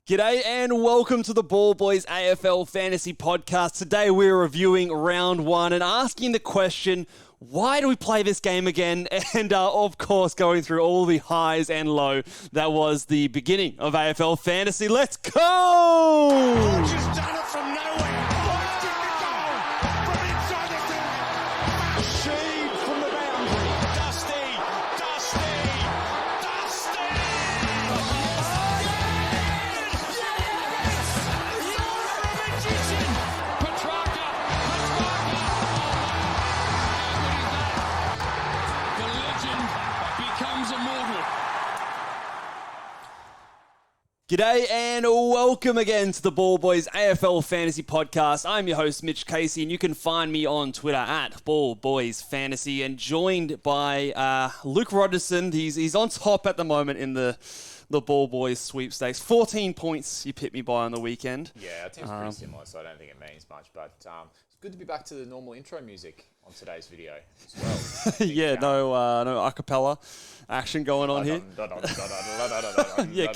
G'day and welcome to the Ball Boys AFL Fantasy Podcast. Today we're reviewing round one and asking the question, why do we play this game again? And of course, going through all the highs and low. That was the beginning of AFL Fantasy. Let's go! Just done it from nowhere. Blasting the goal from inside the 30. Sheed from the boundary. Dusty. Petrarca. The legend becomes immortal. G'day and welcome again to the Ball Boys AFL Fantasy Podcast. I'm your host, Mitch Casey, and you can find me on Twitter at Ball Boys Fantasy, and joined by Luke Roderson. He's on top at the moment in the Ball Boys sweepstakes. 14 points you picked me by on the weekend. Yeah, our team's pretty similar, so I don't think it means much. But it's good to be back to the normal intro music on today's video as well. Yeah, no acapella action going on here. Yeah,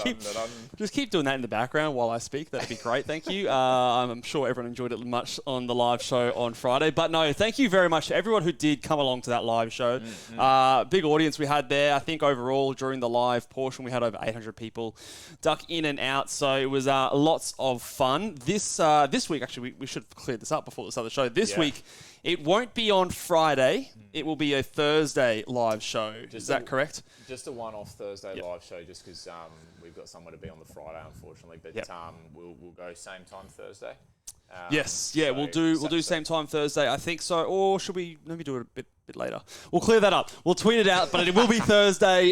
just keep doing that in the background while I speak. That'd be great. Thank you. I'm sure everyone enjoyed it much on the live show on Friday. But no, thank you very much to everyone who did come along to that live show. Big audience we had there. I think overall during the live portion we had over 800 people duck in and out. So it was lots of fun. This week, actually, we should have cleared this up before the start of the show. This week, it won't be on Friday. It will be a Thursday live show. Is that correct? Just a one-off Thursday live show, just because we've got somewhere to be on the Friday, unfortunately. But we'll go same time Thursday. We'll do same time Thursday. I think so. Or should we maybe do it a bit later? We'll clear that up. We'll tweet it out, but it will be Thursday.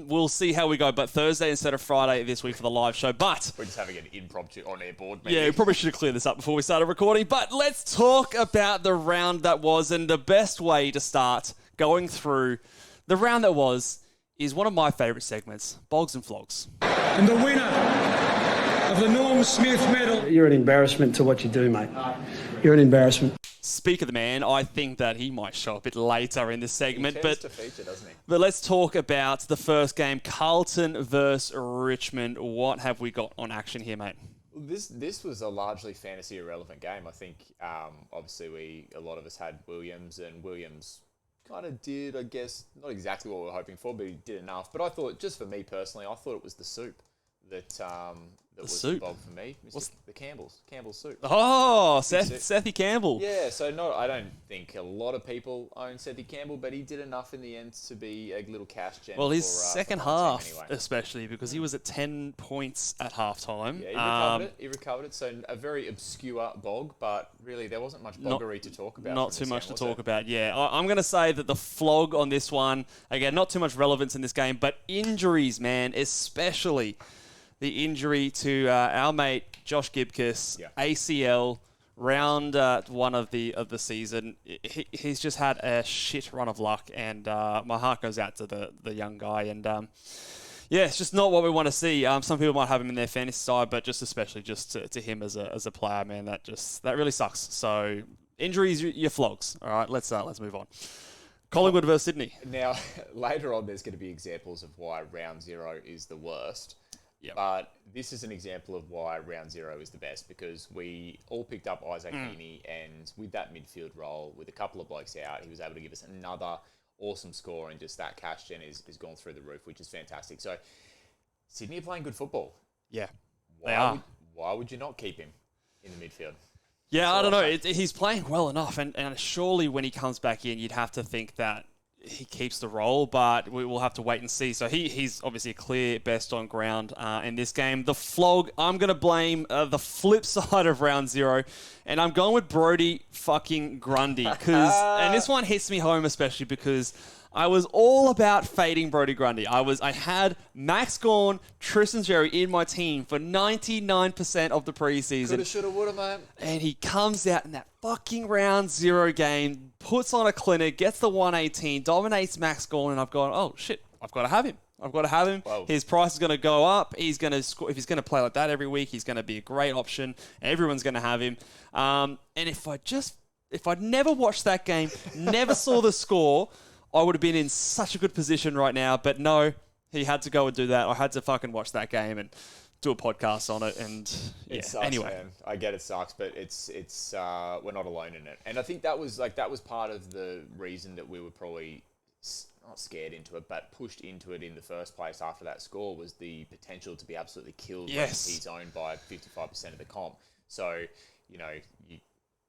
We'll see how we go. But Thursday instead of Friday this week for the live show. But we're just having an impromptu on-air board meeting. Yeah, we probably should have cleared this up before we started recording. But let's talk about the round that was, and the best way to start going through the round that was is one of my favourite segments, BOGs and Flogs. And the winner of the Norm Smith medal. You're an embarrassment to what you do, mate. You're an embarrassment. Speak of the man, I think that he might show a bit later in this segment. He tends to feature, doesn't he? But let's talk about the first game, Carlton versus Richmond. What have we got on action here, mate? This was a largely fantasy irrelevant game. I think obviously a lot of us had Williams, and Williams kind of did, I guess, not exactly what we were hoping for, but he did enough. But I thought, just for me personally, I thought it was the soup that was the bog for me. The Campbell's soup. Oh, Sethy Campbell. Yeah, so I don't think a lot of people own Sethy Campbell, but he did enough in the end to be a little cash gem. Well, his second half, especially, because he was at 10 points at halftime. Yeah, he recovered it. So a very obscure bog, but really there wasn't much boggery to talk about. Not too much to talk about, yeah. I'm going to say that the flog on this one, again, not too much relevance in this game, but injuries, man, especially the injury to our mate Josh Gibcus, ACL, round one of the season. He's just had a shit run of luck, and my heart goes out to the young guy. And it's just not what we want to see. Some people might have him in their fantasy side, but just especially just to him as a player, man, that really sucks. So injuries, your flogs. All right, let's move on. Collingwood versus Sydney. Now later on, there's going to be examples of why round zero is the worst. Yep. But this is an example of why round zero is the best, because we all picked up Isaac Heaney, and with that midfield role, with a couple of blokes out, he was able to give us another awesome score, and just that cash gen is gone through the roof, which is fantastic. So Sydney are playing good football. Yeah, they are. Why would you not keep him in the midfield? Yeah, I don't know. He's playing well enough, and surely when he comes back in, you'd have to think that he keeps the role, but we will have to wait and see. So he's obviously a clear best on ground in this game. The flog, I'm going to blame the flip side of round zero, and I'm going with Brodie fucking Grundy. And this one hits me home especially because I was all about fading Brodie Grundy. I had Max Gawn, Tristan Xerri in my team for 99% of the preseason. Coulda, shoulda, woulda, man. And he comes out in that fucking round zero game, puts on a clinic, gets the 118, dominates Max Gawn, and I've gone, oh shit, I've got to have him. Whoa. His price is going to go up. He's going to score. If he's going to play like that every week, he's going to be a great option. Everyone's going to have him. And if I'd never watched that game, never saw the score, I would have been in such a good position right now. But no, he had to go and do that. I had to fucking watch that game and do a podcast on it. And It sucks, anyway. man. I get it sucks, but it's we're not alone in it. And I think that was part of the reason that we were probably not scared into it, but pushed into it in the first place after that score was the potential to be absolutely killed when he's owned by 55% of the comp. So,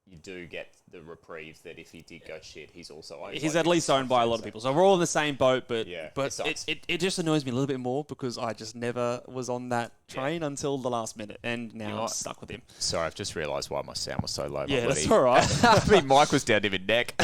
you do get the reprieve that if he did go shit, he's also owned. He's at least owned by a lot of people. So we're all in the same boat, but it just annoys me a little bit more because I just never was on that train until the last minute, and now I'm stuck with him. Sorry, I've just realised why my sound was so low. Yeah, that's all right. I mean, Mike was down to my neck.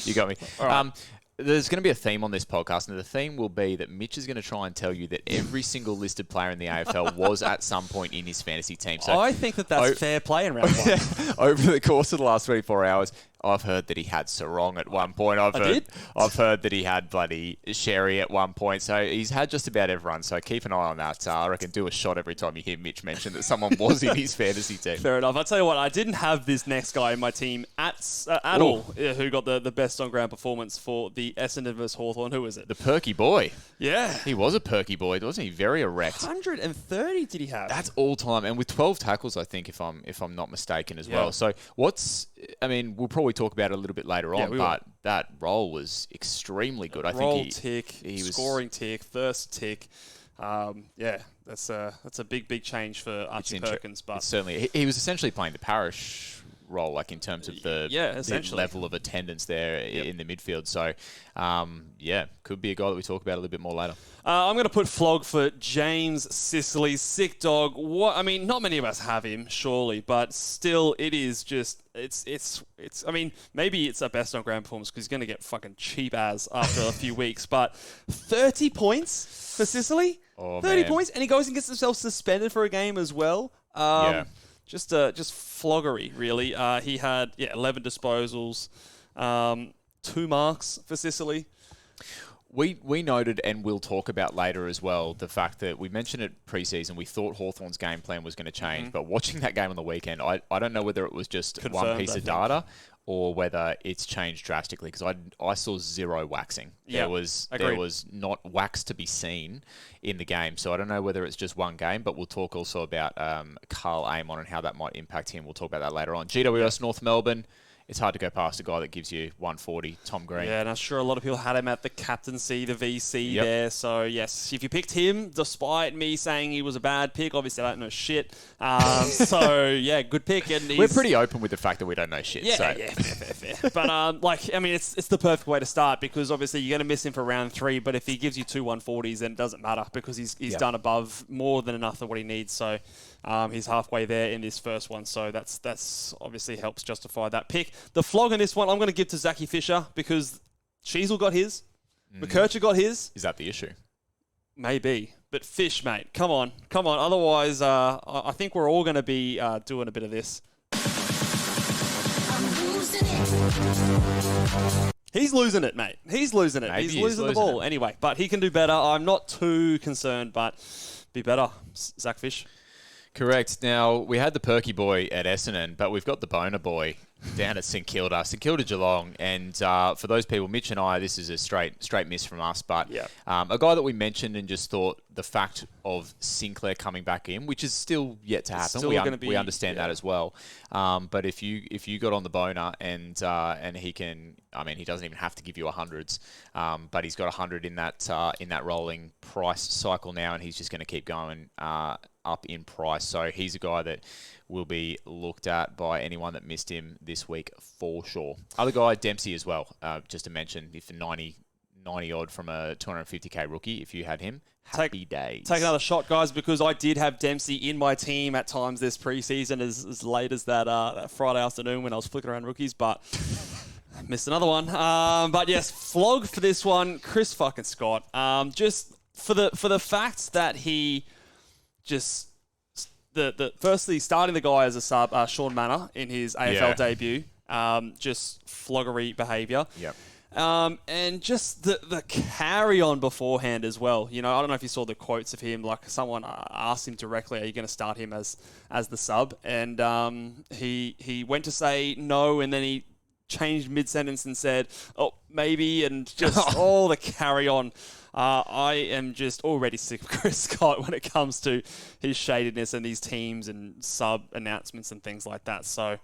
You got me. All right. There's going to be a theme on this podcast, and the theme will be that Mitch is going to try and tell you that every single listed player in the AFL was at some point in his fantasy team. So I think that's fair play in round one. Over the course of the last 24 hours, I've heard that he had Sarong at one point. I've heard that he had bloody Sherry at one point. So he's had just about everyone. So keep an eye on that. I reckon do a shot every time you hear Mitch mention that someone was in his fantasy team. Fair enough. I'll tell you what, I didn't have this next guy in my team at all, who got the best on-ground performance for the Essendon vs Hawthorn. Who was it? The perky boy. Yeah. He was a perky boy, wasn't he? Very erect. 130 did he have? That's all time. And with 12 tackles, I think, if I'm not mistaken as well. So we'll probably talk about it a little bit later on, but that role was extremely good. I think he was scoring tick, thirst tick. That's a big change for Archie Perkins. But certainly, he was essentially playing the Parish role, like in terms of the level of attendance there in the midfield. So, could be a guy that we talk about a little bit more later. I'm going to put Flog for James Sicily. Sick dog. What? I mean, not many of us have him, surely, but still, it is just, it's. I mean, maybe it's a best on ground performance because he's going to get fucking cheap as after a few weeks, but 30 points for Sicily? 30 points, and he goes and gets himself suspended for a game as well. Just floggery, really. He had 11 disposals, 2 marks for Sicily. We noted, and we'll talk about later as well, the fact that we mentioned it pre-season, we thought Hawthorn's game plan was going to change, but watching that game on the weekend, I don't know whether it was just one piece of data or whether it's changed drastically, because I saw 0 waxing. There was not wax to be seen in the game, so I don't know whether it's just one game, but we'll talk also about Carl Amon and how that might impact him. We'll talk about that later on. GWS North Melbourne. It's hard to go past a guy that gives you 140, Tom Green. Yeah, and I'm sure a lot of people had him at the captaincy, the VC there. So, yes, if you picked him, despite me saying he was a bad pick, obviously I don't know shit. Good pick. And we're pretty open with the fact that we don't know shit. Fair. But, it's the perfect way to start because, obviously, you're going to miss him for round 3. But if he gives you 2 140s, then it doesn't matter because he's done above more than enough of what he needs. So, he's halfway there in this first one. So, that's obviously helps justify that pick. The flog in this one, I'm going to give to Zachy Fisher because Sheasel got his, McKercher got his. Is that the issue? Maybe. But Fish, mate, come on. Otherwise, I think we're all going to be doing a bit of this. He's losing it, mate. He's losing it. Maybe he's losing the ball. Anyway, but he can do better. I'm not too concerned, but be better, Zach Fish. Correct. Now, we had the perky boy at Essendon, but we've got the boner boy down at St Kilda Geelong. And for those people, Mitch and I, this is a straight miss from us. But a guy that we mentioned and just thought the fact of Sinclair coming back in, which is still yet to happen. We understand that as well. But if you got on the boner and he can, I mean, he doesn't even have to give you 100s, but he's got 100 in that rolling price cycle now, and he's just going to keep going up in price. So he's a guy that will be looked at by anyone that missed him this week for sure. Other guy, Dempsey as well, just to mention, if 90 odd from a 250k rookie, if you had him, happy days. Take another shot, guys, because I did have Dempsey in my team at times this preseason, as late as that Friday afternoon when I was flicking around rookies, but missed another one. But yes, flog for this one, Chris fucking Scott. Just for the fact that he just firstly starting the guy as a sub, Sean Manor in his AFL debut, just floggery behaviour. Yep. And just the carry on beforehand as well. You know, I don't know if you saw the quotes of him. Like someone asked him directly, "Are you going to start him as the sub?" And he went to say no, and then he changed mid-sentence and said, oh, maybe, and just all the carry on. I am just already sick of Chris Scott when it comes to his shadiness and these teams and sub announcements and things like that. So,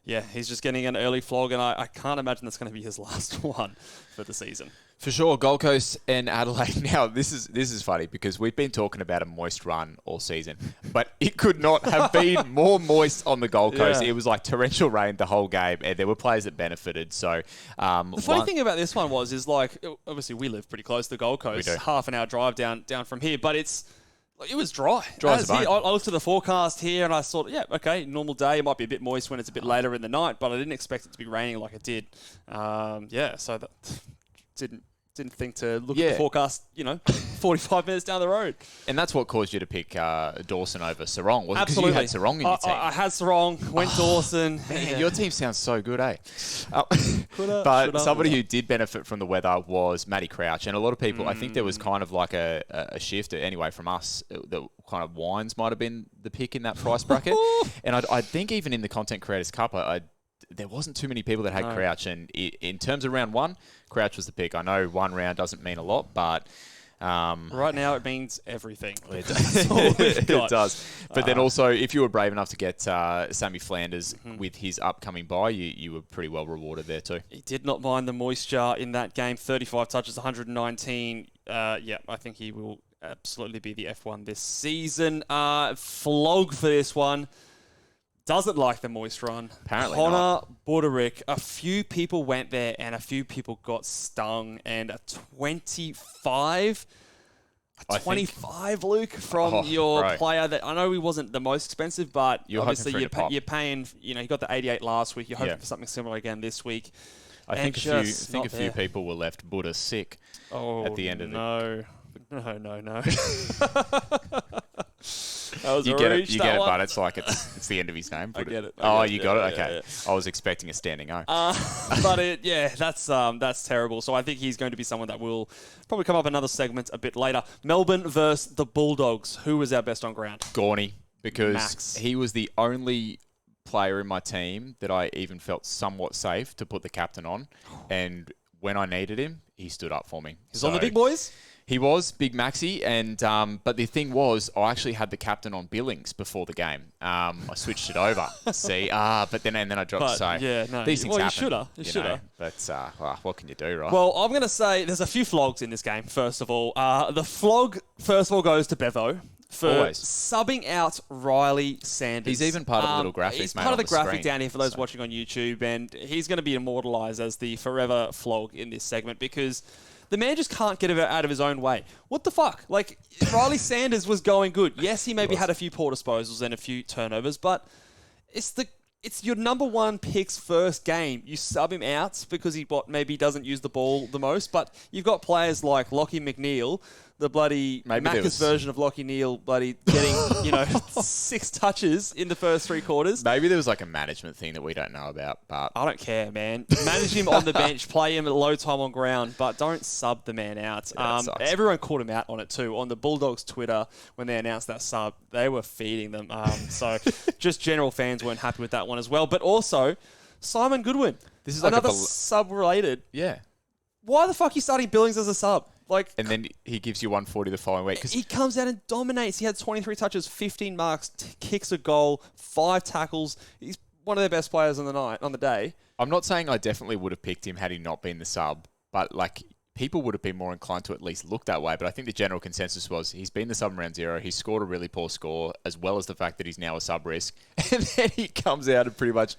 yeah, he's just getting an early flog, and I can't imagine that's going to be his last one for the season. For sure, Gold Coast and Adelaide. Now, this is funny because we've been talking about a moist run all season, but it could not have been more moist on the Gold Coast. Yeah. It was like torrential rain the whole game, and there were players that benefited. So, the funny thing about this one is like, obviously we live pretty close to the Gold Coast, We do. half an hour drive down from here, but it was dry. Dry as a bone. I looked at the forecast here and I thought, yeah, okay, normal day. It might be a bit moist when it's a bit later in the night, but I didn't expect it to be raining like it did. So that didn't think to look at the forecast, 45 minutes down the road. And that's what caused you to pick Dawson over Sarong, wasn't it? Absolutely. Because you had Sarong in your team. I had Sarong, went Dawson. Man, your team sounds so good, eh? Coulda, But shoulda, somebody woulda. who did benefit from the weather was Matty Crouch. And a lot of people, I think there was kind of like a shift, anyway, from us, that kind of Wines might have been the pick in that price bracket. And I think even in the Content Creators Cup, there wasn't too many people that had Crouch. And in terms of round one, Crouch was the pick. I know one round doesn't mean a lot, but... right now it means everything. It does. But then also, if you were brave enough to get Sammy Flanders with his upcoming bye, you were pretty well rewarded there too. He did not mind the moisture in that game. 35 touches, 119. I think he will absolutely be the F1 this season. Flog for this one. Doesn't like the moist run. Apparently Connor not. Buderick. A few people went there and a few people got stung. And a 25... I 25, Luke, from your bro. player that I know he wasn't the most expensive, but You're obviously hoping for it to you're pop. paying, he got the 88 last week. You're hoping Yeah. for something similar again this week. I And think a just few not there. people were left Buddha sick at the end of it. No. That was You a get reach, it, that one. but it's like it's the end of his name. I get it. You got it. Okay, I was expecting a standing O. But that's terrible. So I think he's going to be someone that will probably come up another segment a bit later. Melbourne versus the Bulldogs. Who was our best on ground? Gorney, because Max. he was the only player in my team that I even felt somewhat safe to put the captain on, and when I needed him, he stood up for me. He's on the big boys. He was Big Maxi, and but the thing was, I actually had the captain on Billings before the game. I switched it over. See, but then I dropped. So these things happen. You shoulda. But what can you do, right? Well, I'm going to say there's a few flogs in this game, first of all. The flog, first of all, goes to Bevo for Always. subbing out Riley Sanders. He's even part of the little graphic, He's mate, part of on the the graphic screen. down here for those watching on YouTube, and he's going to be immortalised as the forever flog in this segment because the man just can't get it out of his own way. What the fuck? Like, Riley Sanders was going good. Yes, he maybe had a few poor disposals and a few turnovers, but it's your number one pick's first game. You sub him out because maybe doesn't use the ball the most, but you've got players like Lockie McNeil, the bloody Macca's version of Lockie Neal, bloody getting 6 touches in the first 3 quarters. Maybe there was like a management thing that we don't know about, but I don't care, man. Manage him on the bench, play him at low time on ground, but don't sub the man out. that sucks. Everyone called him out on it too. On the Bulldogs Twitter, when they announced that sub, they were feeding them. So just general fans weren't happy with that one as well. But also, Simon Goodwin. This is like another sub-related. yeah. Why the fuck are you starting Billings as a sub? And then he gives you 140 the following week. He comes out and dominates. He had 23 touches, 15 marks, kicks a goal, 5 tackles. He's one of their best players on the day. I'm not saying I definitely would have picked him had he not been the sub, but like people would have been more inclined to at least look that way. But I think the general consensus was he's been the sub in round 0. He's scored a really poor score, as well as the fact that he's now a sub risk. And then he comes out and pretty much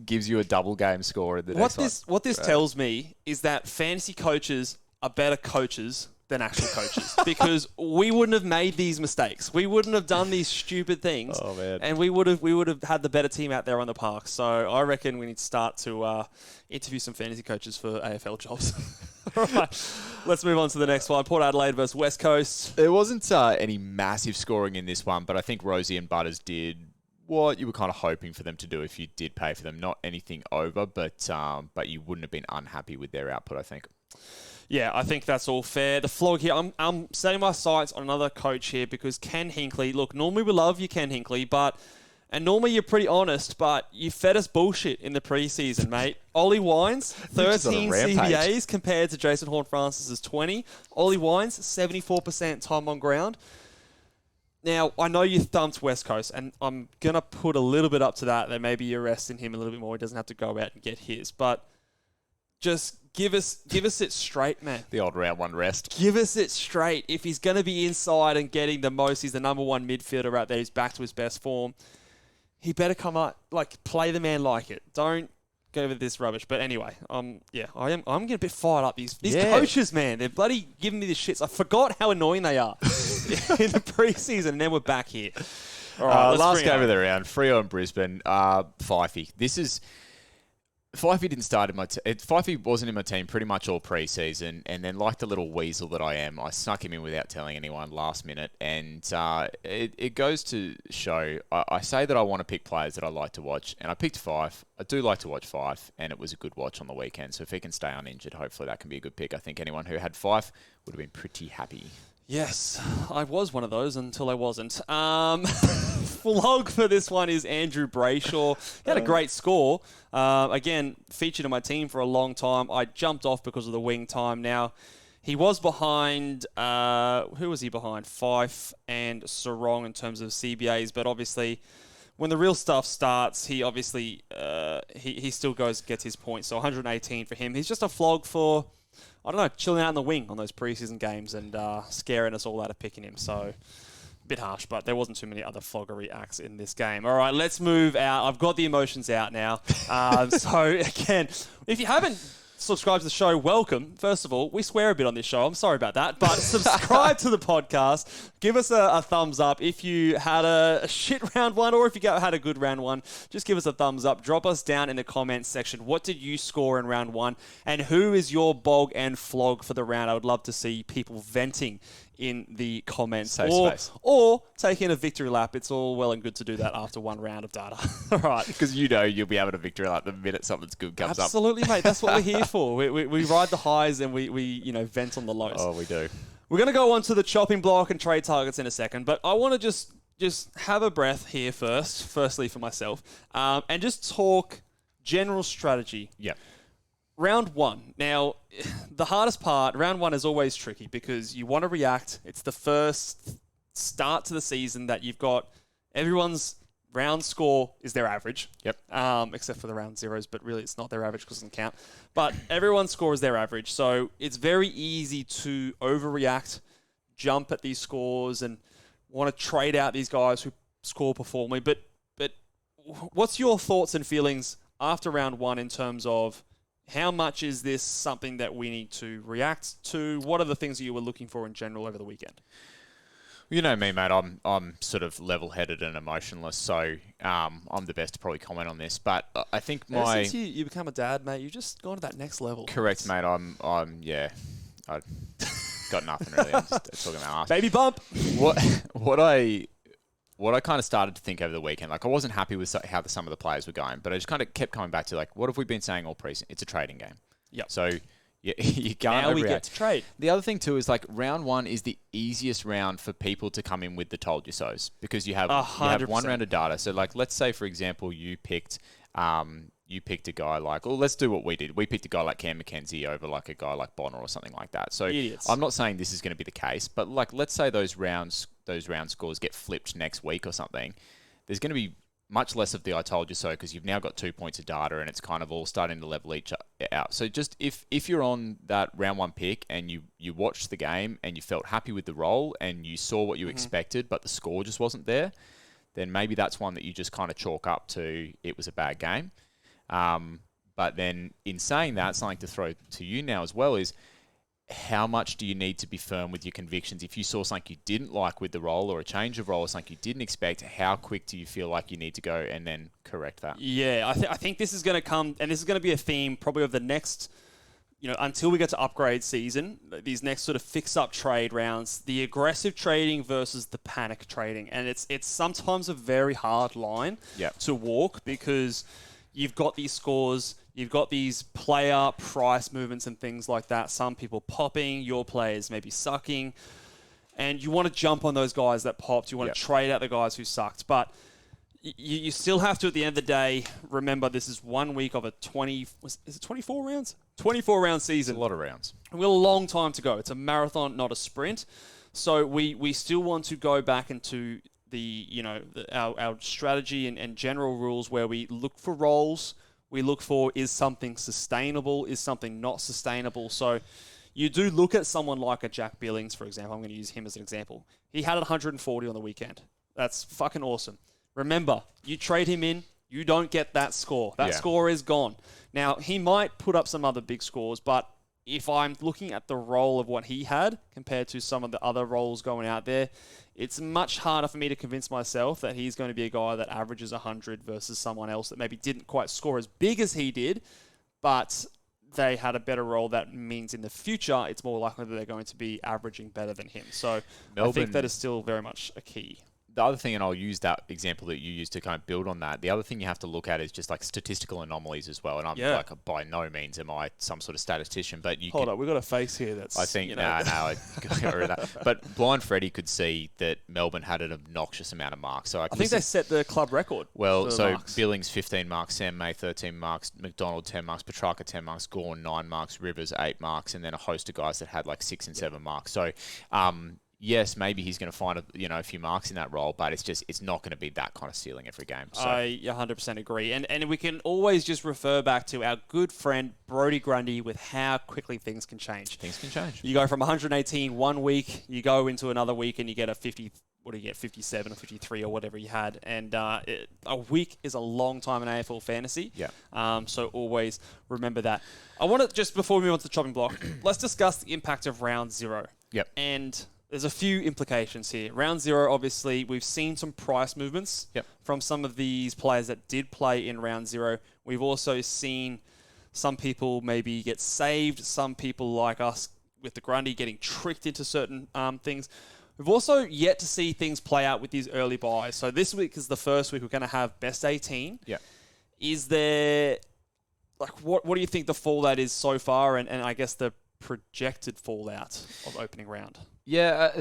gives you a double game score in the next one. What this tells me is that fantasy coaches are better coaches than actual coaches because we wouldn't have made these mistakes. We wouldn't have done these stupid things. Oh, man. And we would have had the better team out there on the park. So I reckon we need to start to interview some fantasy coaches for AFL jobs. All right, let's move on to the next one. Port Adelaide versus West Coast. There wasn't any massive scoring in this one, but I think Rosie and Butters did what you were kind of hoping for them to do if you did pay for them. Not anything over, but you wouldn't have been unhappy with their output, I think. Yeah, I think that's all fair. The flog here, I'm setting my sights on another coach here because Ken Hinkley, look, normally we love you, Ken Hinkley, but And normally you're pretty honest, but you fed us bullshit in the preseason, mate. Ollie Wines, 13 CBAs compared to Jason Horne-Francis's 20. Ollie Wines, 74% time on ground. Now, I know you thumped West Coast, and I'm going to put a little bit up to that maybe you're resting him a little bit more. He doesn't have to go out and get his. But just give us it straight, man. The old round one rest. Give us it straight. If he's going to be inside and getting the most, he's the number one midfielder out there. He's back to his best form. He better come up, play the man like it. Don't go with this rubbish. But anyway, I'm getting a bit fired up. These coaches, man, they're bloody giving me the shits. I forgot how annoying they are in the preseason, and then we're back here. All right, last game of the round, Freo and Brisbane. Fifey. Fifey didn't start in my Fifey wasn't in my team pretty much all pre-season, and then like the little weasel that I am, I snuck him in without telling anyone last minute, and it goes to show, I say that I want to pick players that I like to watch, and I picked Fife. I do like to watch Fife, and it was a good watch on the weekend, so if he can stay uninjured, hopefully that can be a good pick. I think anyone who had Fife would have been pretty happy. Yes, I was one of those until I wasn't. Flog for this one is Andrew Brayshaw. He had a great score. Again, featured in my team for a long time. I jumped off because of the wing time. Now, he was behind, who was he behind? Fife and Sarong in terms of CBAs, but obviously when the real stuff starts, he obviously, he still gets his points. So 118 for him. He's just a flog for, I don't know, chilling out in the wing on those preseason games and scaring us all out of picking him. So, a bit harsh, but there wasn't too many other floggery acts in this game. All right, let's move out. I've got the emotions out now. So, again, if you haven't subscribed to the show, welcome. First of all, we swear a bit on this show. I'm sorry about that. But subscribe to the podcast. Give us a thumbs up. If you had a shit round one or if you had a good round one, just give us a thumbs up. Drop us down in the comments section. What did you score in round one? And who is your bog and flog for the round? I would love to see people venting in the comments or taking a victory lap. It's all well and good to do that after one round of data. All right. Because you'll be able to victory lap the minute something's good comes up. Absolutely, mate. That's what we're here for. We ride the highs and we vent on the lows. Oh, we do. We're going to go on to the chopping block and trade targets in a second, but I want to just have a breath here firstly for myself, and just talk general strategy. Yep. Round one. Now, the hardest part, round one is always tricky because you want to react. It's the first start to the season that you've got everyone's round score is their average. Yep. Except for the round zeros, but really it's not their average because it doesn't count. But everyone's score is their average. So it's very easy to overreact, jump at these scores and want to trade out these guys who score poorly. But what's your thoughts and feelings after round one in terms of how much is this something that we need to react to? What are the things that you were looking for in general over the weekend? You know me, mate. I'm sort of level-headed and emotionless, so I'm the best to probably comment on this. But I think since you become a dad, mate, you've just gone to that next level. Correct, mate. I got nothing really. I'm just talking about baby bump. What I kind of started to think over the weekend, like I wasn't happy with how some of the players were going, but I just kind of kept coming back to like, what have we been saying all preseason? It's a trading game. Yep. So you can't overreact. We get to trade. The other thing too is like round one is the easiest round for people to come in with the told you so's because you have one round of data. So like, let's say for example, you picked a guy like, well, let's do what we did. We picked a guy like Cam McKenzie over like a guy like Bonner or something like that. So idiots. I'm not saying this is going to be the case, but like, let's say those round scores get flipped next week or something. There's going to be much less of the I told you so because you've now got 2 points of data and it's kind of all starting to level each out. So just if you're on that round one pick and you watched the game and you felt happy with the role and you saw what you expected, but the score just wasn't there, then maybe that's one that you just kind of chalk up to it was a bad game. But then in saying that, something to throw to you now as well is how much do you need to be firm with your convictions? If you saw something you didn't like with the role or a change of role or something you didn't expect, how quick do you feel like you need to go and then correct that? Yeah, I think this is going to come, and this is going to be a theme probably of the next, until we get to upgrade season, these next sort of fix-up trade rounds, the aggressive trading versus the panic trading. And it's sometimes a very hard line to walk because you've got these scores, you've got these player price movements and things like that. Some people popping, your players maybe sucking. And you want to jump on those guys that popped. You want to trade out the guys who sucked. But you still have to, at the end of the day, remember this is 1 week of a 24 rounds? 24 round season. It's a lot of rounds. We've got a long time to go. It's a marathon, not a sprint. So we still want to go back into our strategy and general rules where we look for roles. We look for, is something sustainable? Is something not sustainable? So you do look at someone like a Jack Billings, for example. I'm going to use him as an example. He had 140 on the weekend. That's fucking awesome. Remember, you trade him in, you don't get that score. That score is gone. Now, he might put up some other big scores, but if I'm looking at the role of what he had compared to some of the other roles going out there, it's much harder for me to convince myself that he's going to be a guy that averages 100 versus someone else that maybe didn't quite score as big as he did, but they had a better role. That means in the future, it's more likely that they're going to be averaging better than him. So I think that is still very much a key. The other thing, and I'll use that example that you used to kind of build on that, the other thing you have to look at is just like statistical anomalies as well. And I'm like, by no means am I some sort of statistician, but you Hold up, we've got a face here that's... I think, I got rid of that. But Blind Freddie could see that Melbourne had an obnoxious amount of marks. So I think they set the club record. Well, so marks. Billings 15 marks, Sam May 13 marks, McDonald 10 marks, Petrarca 10 marks, Gawn 9 marks, Rivers 8 marks, and then a host of guys that had like 6 and 7 marks. So, yes, maybe he's going to find a few marks in that role, but it's not going to be that kind of ceiling every game. So. I 100% agree. And we can always just refer back to our good friend Brodie Grundy with how quickly things can change. Things can change. You go from 118 1 week, you go into another week and you get a 50, 57 or 53 or whatever you had. And a week is a long time in AFL Fantasy. Yeah. So always remember that. I want to, just before we move on to the chopping block, let's discuss the impact of round 0. Yep. And there's a few implications here. Round 0, obviously, we've seen some price movements from some of these players that did play in round 0. We've also seen some people maybe get saved, some people like us with the Grundy getting tricked into certain things. We've also yet to see things play out with these early buys. So this week is the first week we're going to have best 18. Yeah. Is there, what do you think the fallout is so far, and I guess the projected fallout of opening round? Yeah,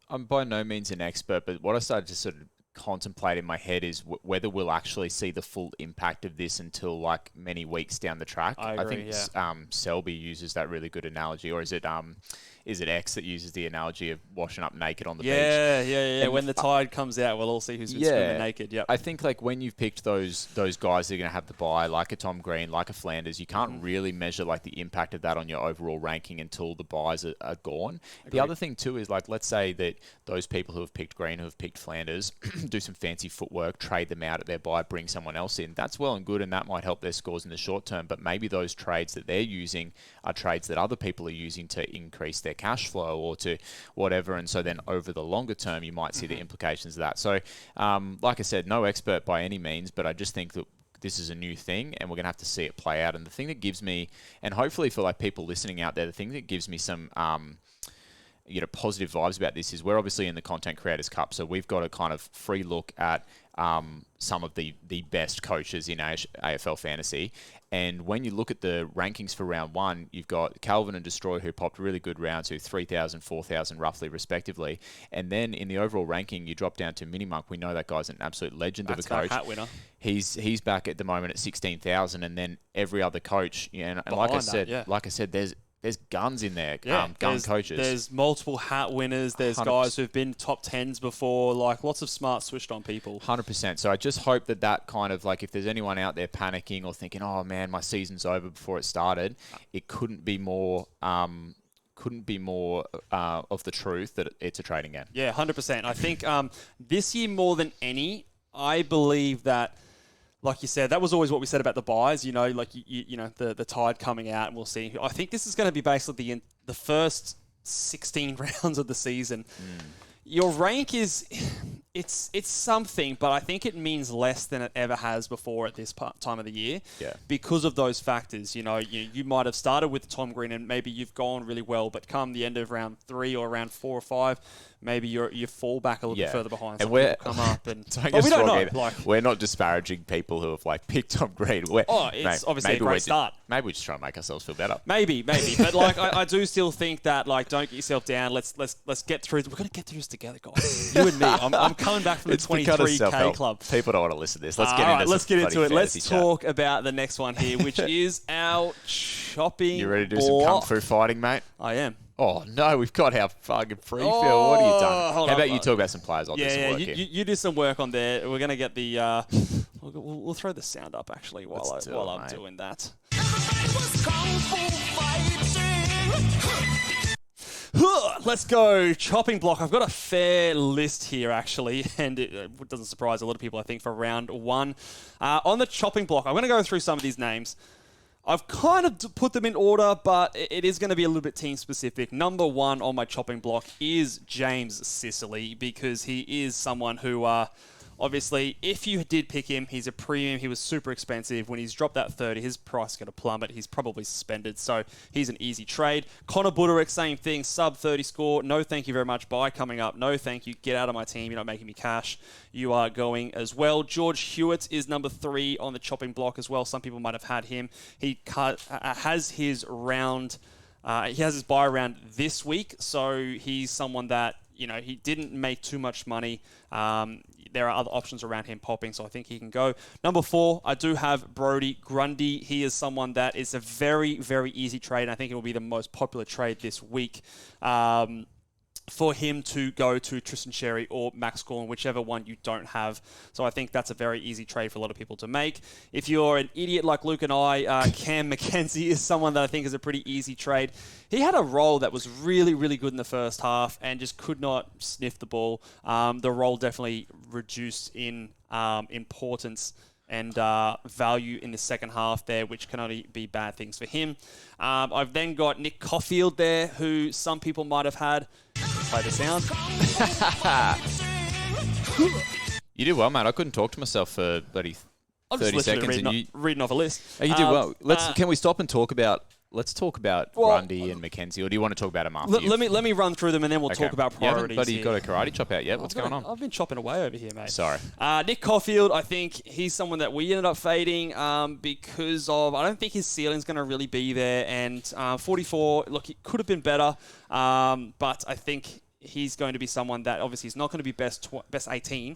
I'm by no means an expert, but what I started to sort of contemplate in my head is whether we'll actually see the full impact of this until many weeks down the track. I agree, think Selby uses that really good analogy, or is it X that uses the analogy of washing up naked on the beach? Yeah. When the tide comes out, we'll all see who's been swimming naked. Yep. I think when you've picked those guys that are going to have the bye, like a Tom Green, like a Flanders, you can't really measure the impact of that on your overall ranking until the buys are gone. Agreed. The other thing too is let's say that those people who have picked Green, who have picked Flanders, do some fancy footwork, trade them out at their buy, bring someone else in. That's well and good, and that might help their scores in the short term. But maybe those trades that they're using are trades that other people are using to increase their cash flow or to whatever. And so then over the longer term, you might see the implications of that. So, like I said, no expert by any means, but I just think that this is a new thing and we're going to have to see it play out. And the thing that gives me, and hopefully for people listening out there, the thing that gives me some positive vibes about this is we're obviously in the Content Creators Cup, so we've got a kind of free look at some of the best coaches in AFL Fantasy. And when you look at the rankings for round 1, you've got Calvin and Destroy, who popped really good rounds, who 3,000, 4,000 roughly, respectively. And then in the overall ranking, you drop down to Minimunk. We know that guy's an absolute legend of a coach. Hat winner. He's back at the moment at 16,000, and then every other coach, and like I said, there's guns in there, coaches. There's multiple hat winners. There's 100%. Guys who've been top 10s before, lots of smart switched on people. 100%. So I just hope that kind of if there's anyone out there panicking or thinking, oh man, my season's over before it started, it couldn't be more of the truth that it's a trading game. Yeah, 100%. I think this year more than any, I believe that, like you said, that was always what we said about the buys, the tide coming out, and we'll see. I think this is going to be basically the first 16 rounds of the season. Your rank is, it's something, but I think it means less than it ever has before at this time of the year. Yeah. Because of those factors. You might have started with Tom Green and maybe you've gone really well, but come the end of round 3 or round 4 or 5, maybe you fall back a little bit further behind. And we're come up and we don't know. We're not disparaging people who have picked Tom Green. It's obviously a great start. Maybe we just try and make ourselves feel better. Maybe, but I do still think that don't get yourself down. Let's get through. We're gonna get through this together, guys. You and me. I'm coming back from the It's the kind of 23K self-help. club. People don't want to listen to this. Let's get All into right, let's get into it. bloody Let's fantasy chat. talk about the next one here, which is our chopping You ready to do some kung block. fu fighting, mate? I am. Oh, no, we've got our fucking free fill. Oh, What have you done? hold How up. about you talk about some players? I'll do some Yeah, work you, here. you do some work on there. We're going to get the... we'll throw the sound up, actually, while Let's do it, I'm mate. doing that. Let's go. Chopping block. I've got a fair list here, actually, and it doesn't surprise a lot of people, I think, for round one. On the chopping block, I'm going to go through some of these names. I've kind of put them in order, but it is going to be a little bit team-specific. Number one on my chopping block is James Sicily, because he is someone who... obviously, if you did pick him, he's a premium. He was super expensive. When he's dropped that 30, his price is going to plummet. He's probably suspended, so he's an easy trade. Connor Buderick, same thing. Sub 30 score. No thank you very much. Buy coming up. No thank you. Get out of my team. You're not making me cash. You are going as well. George Hewitt is number 3 on the chopping block as well. Some people might have had him. He has his round... he has his buy round this week, so he's someone that, he didn't make too much money. There are other options around him popping, so I think he can go. Number 4, I do have Brodie Grundy. He is someone that is a very, very easy trade, and I think it will be the most popular trade this week. For him to go to Tristan Sherry or Max Gorn, whichever one you don't have. So I think that's a very easy trade for a lot of people to make. If you're an idiot like Luke and I, Cam McKenzie is someone that I think is a pretty easy trade. He had a role that was really, really good in the first half and just could not sniff the ball. The role definitely reduced in importance and value in the second half there, which can only be bad things for him. I've then got Nick Caulfield there, who some people might have had. Play the sound. You did well, mate. I couldn't talk to myself for bloody I'm just 30 listening seconds. to reading off a list. Oh, you did well. Can we stop and talk about... Let's talk about Grundy and McKenzie, or do you want to talk about him after? Let me run through them, and then we'll talk about priorities. But you here. got a karate chop out yet? What's going on? I've been chopping away over here, mate. Sorry. Nick Caulfield, I think he's someone that we ended up fading because of... I don't think his ceiling's going to really be there, and 44, look, it could have been better, but I think... he's going to be someone that obviously is not going to be best 18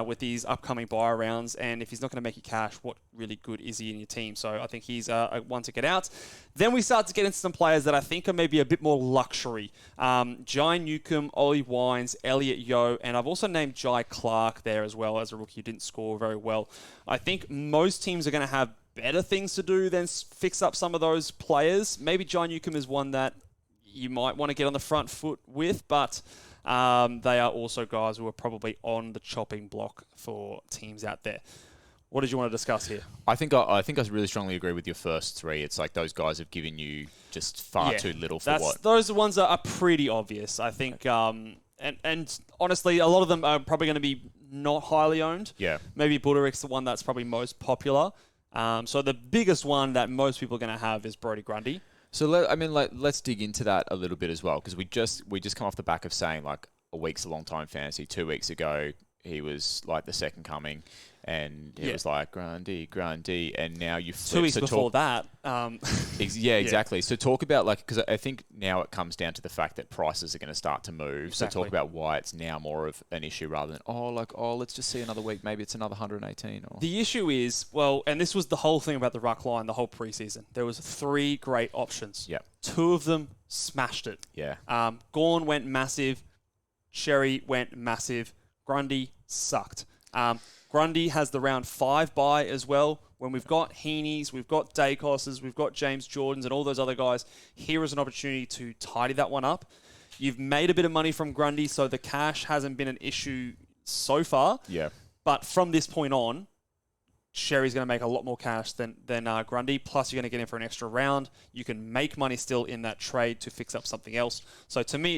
with these upcoming buy rounds. And if he's not going to make you cash, what really good is he in your team? So I think he's one to get out. Then we start to get into some players that I think are maybe a bit more luxury. Jai Newcomb, Ollie Wines, Elliot Yeo, and I've also named Jai Clark there as well as a rookie who didn't score very well. I think most teams are going to have better things to do than fix up some of those players. Maybe Jai Newcomb is one that you might want to get on the front foot with, but they are also guys who are probably on the chopping block for teams out there. What did you want to discuss here? I think I really strongly agree with your first 3. It's like those guys have given you just far too little for what. Those are the ones that are pretty obvious, I think. And honestly, a lot of them are probably going to be not highly owned. Yeah. Maybe Buderick's the one that's probably most popular. So the biggest one that most people are going to have is Brodie Grundy. So let's dig into that a little bit as well, because we just come off the back of saying like a week's a long time fantasy. 2 weeks ago, he was like the second coming, and it was like Grundy, and now you flip. 2 weeks before that. Exactly. So talk about because I think now it comes down to the fact that prices are going to start to move. Exactly. So talk about why it's now more of an issue rather than let's just see another week. Maybe it's another 118. The issue is, and this was the whole thing about the ruck line the whole preseason. There was 3 great options. Yep. 2 of them smashed it. Yeah. Gorn went massive. Sherry went massive. Grundy sucked. Grundy has the round 5 bye as well. When we've got Heaney's, we've got Dacos's, we've got James Jordans and all those other guys, here is an opportunity to tidy that one up. You've made a bit of money from Grundy, so the cash hasn't been an issue so far. Yeah. But from this point on, Sherry's going to make a lot more cash than Grundy. Plus, you're going to get him for an extra round. You can make money still in that trade to fix up something else. So to me,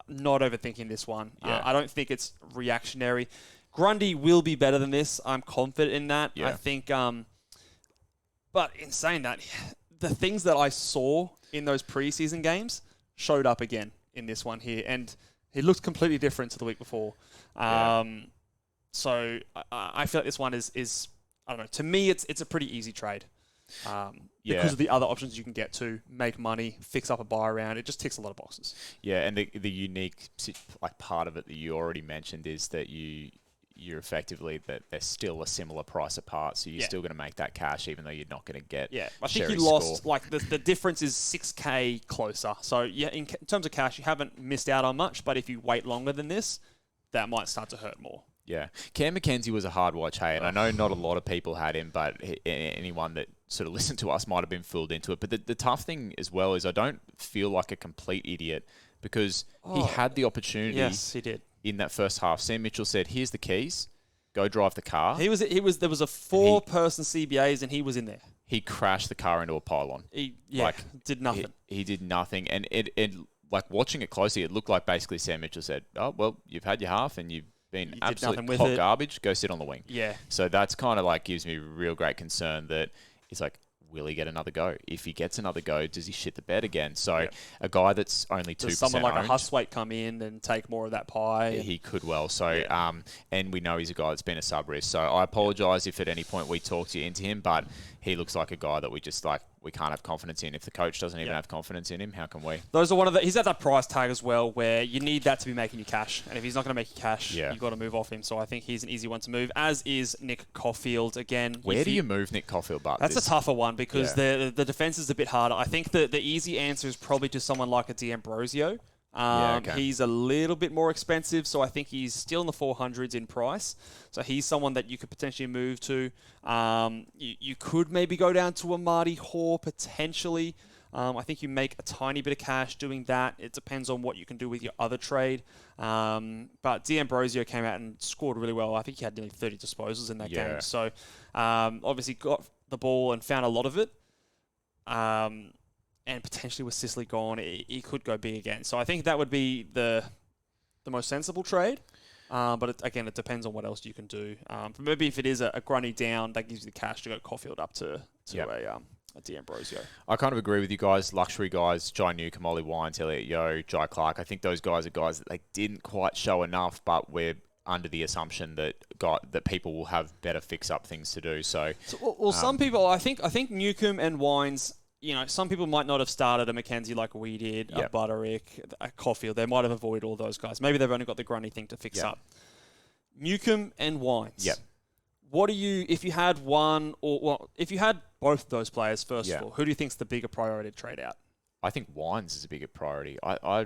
not overthinking this one. Yeah. I don't think it's reactionary. Grundy will be better than this. I'm confident in that. Yeah. I think, but in saying that, the things that I saw in those preseason games showed up again in this one here, and he looked completely different to the week before. So I feel like this one is I don't know. To me, it's a pretty easy trade. Because of the other options you can get to make money, fix up a buy around. It just ticks a lot of boxes. Yeah, and the unique part of it that you already mentioned is that you're effectively that they're still a similar price apart, so you're still going to make that cash even though you're not going to get. Yeah, I think Sherry's you lost score. like the difference is 6K closer. So yeah, in terms of cash, you haven't missed out on much. But if you wait longer than this, that might start to hurt more. Yeah, Cam McKenzie was a hard watch, hey, and I know not a lot of people had him, but anyone that sort of listened to us might have been fooled into it. But the tough thing as well is I don't feel like a complete idiot because he had the opportunity. Yes, he did. In that first half, Sam Mitchell said, "Here's the keys, go drive the car." There was a 4-person CBAs and he was in there. He crashed the car into a pylon. He did nothing. He did nothing, and it like watching it closely, it looked like basically Sam Mitchell said, "Oh well, you've had your half and you've been absolute hot garbage. Go sit on the wing." Yeah. So that's kind of like gives me real great concern that it's like, will he get another go? If he gets another go, does he shit the bed again? So a guy that's only 2% Does someone like owned, a Huswaite come in and take more of that pie? he could well. So, and we know he's a guy that's been a sub-risk. So I apologise if at any point we talked you into him, but he looks like a guy that we just we can't have confidence in. If the coach doesn't even have confidence in him, how can we? Those are he's at that price tag as well where you need that to be making you cash. And if he's not going to make you cash, you've got to move off him. So I think he's an easy one to move, as is Nick Caulfield. Again, where do you move Nick Caulfield? But that's a tougher one because the defense is a bit harder. I think the easy answer is probably to someone like a D'Ambrosio. He's a little bit more expensive, so I think he's still in the 400s in price. So he's someone that you could potentially move to. You could maybe go down to a Marty Hoare potentially. I think you make a tiny bit of cash doing that. It depends on what you can do with your other trade. But D'Ambrosio came out and scored really well. I think he had nearly 30 disposals in that game. So obviously got the ball and found a lot of it. And potentially with Sicily gone, he could go big again. So I think that would be the most sensible trade. But it depends on what else you can do. Maybe if it is a Grundy down, that gives you the cash to go Caulfield up to a D'Ambrosio. I kind of agree with you guys. Luxury guys, Jai Newcombe, Ollie Wines, Elliot Yeo, Jai Clark. I think those guys are guys that they didn't quite show enough, but we're under the assumption that people will have better fix-up things to do. So some people, I think Newcombe and Wines, some people might not have started a McKenzie like we did, a Butterick, a Caulfield. They might have avoided all those guys. Maybe they've only got the Grundy thing to fix up. Newcombe and Wines. Yep. What do you, if you had if you had both those players, first of all, who do you think's the bigger priority to trade out? I think Wines is a bigger priority. I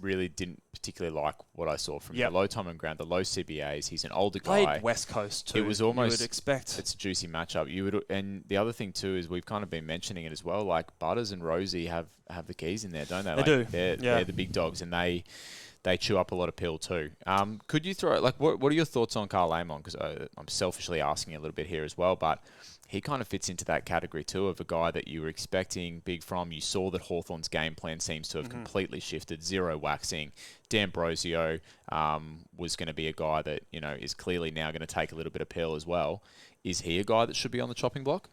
really didn't particularly like what I saw from the low time and ground, the low CBAs. He's an older guy. Played West Coast too. It was almost, you would expect. It's a juicy matchup. And the other thing too is we've kind of been mentioning it as well. Like Butters and Rosie have the keys in there, don't they? They do. They're the big dogs, and they chew up a lot of pill too. Could you throw what are your thoughts on Carl Amon? Because I'm selfishly asking a little bit here as well, but he kind of fits into that category too of a guy that you were expecting big from. You saw that Hawthorn's game plan seems to have completely shifted, zero waxing. D'Ambrosio was going to be a guy that is clearly now going to take a little bit of pill as well. Is he a guy that should be on the chopping block?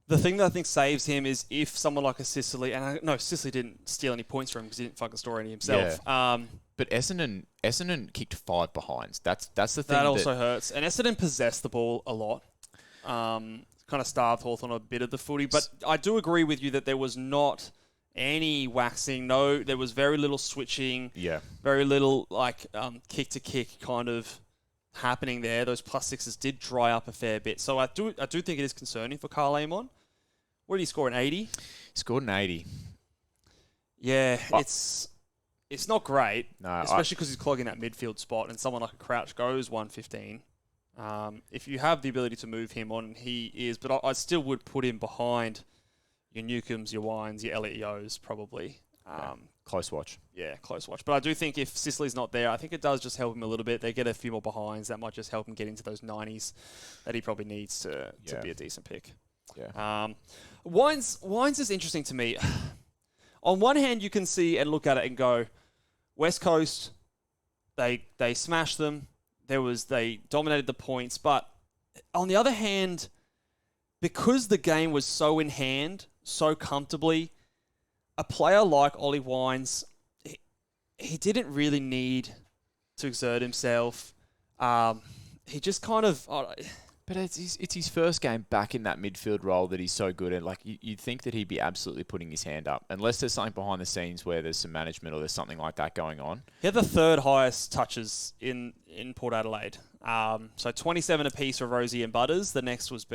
The thing that I think saves him is if someone like a Sicily, and Sicily didn't steal any points from him because he didn't fucking store any himself. Yeah. But Essendon kicked 5 behinds. That's the thing. That also hurts. And Essendon possessed the ball a lot. Kind of starved Hawthorn a bit of the footy. But I do agree with you that there was not any waxing. No, there was very little switching. Yeah. Very little kick to kick kind of happening there. Those +6s did dry up a fair bit. So I do think it is concerning for Carl Amon. What did he score, an 80? He scored an 80. Yeah, it's not great, especially because he's clogging that midfield spot, and someone like a Crouch goes 115. If you have the ability to move him on, he is, but I still would put him behind your Newcombes, your Wines, your Elliot Yeos, probably. Close watch. Yeah, close watch. But I do think if Sicily's not there, I think it does just help him a little bit. They get a few more behinds. That might just help him get into those 90s that he probably needs to be a decent pick. Yeah. Wines is interesting to me. On one hand, you can see and look at it and go, West Coast, they smashed them. They dominated the points. But on the other hand, because the game was so in hand, so comfortably, a player like Ollie Wines, he didn't really need to exert himself. He just kind of... But it's his first game back in that midfield role that he's so good at. Like, you'd think that he'd be absolutely putting his hand up, unless there's something behind the scenes where there's some management or there's something like that going on. He had the third highest touches in Port Adelaide. So 27 apiece for Rosie and Butters. The next was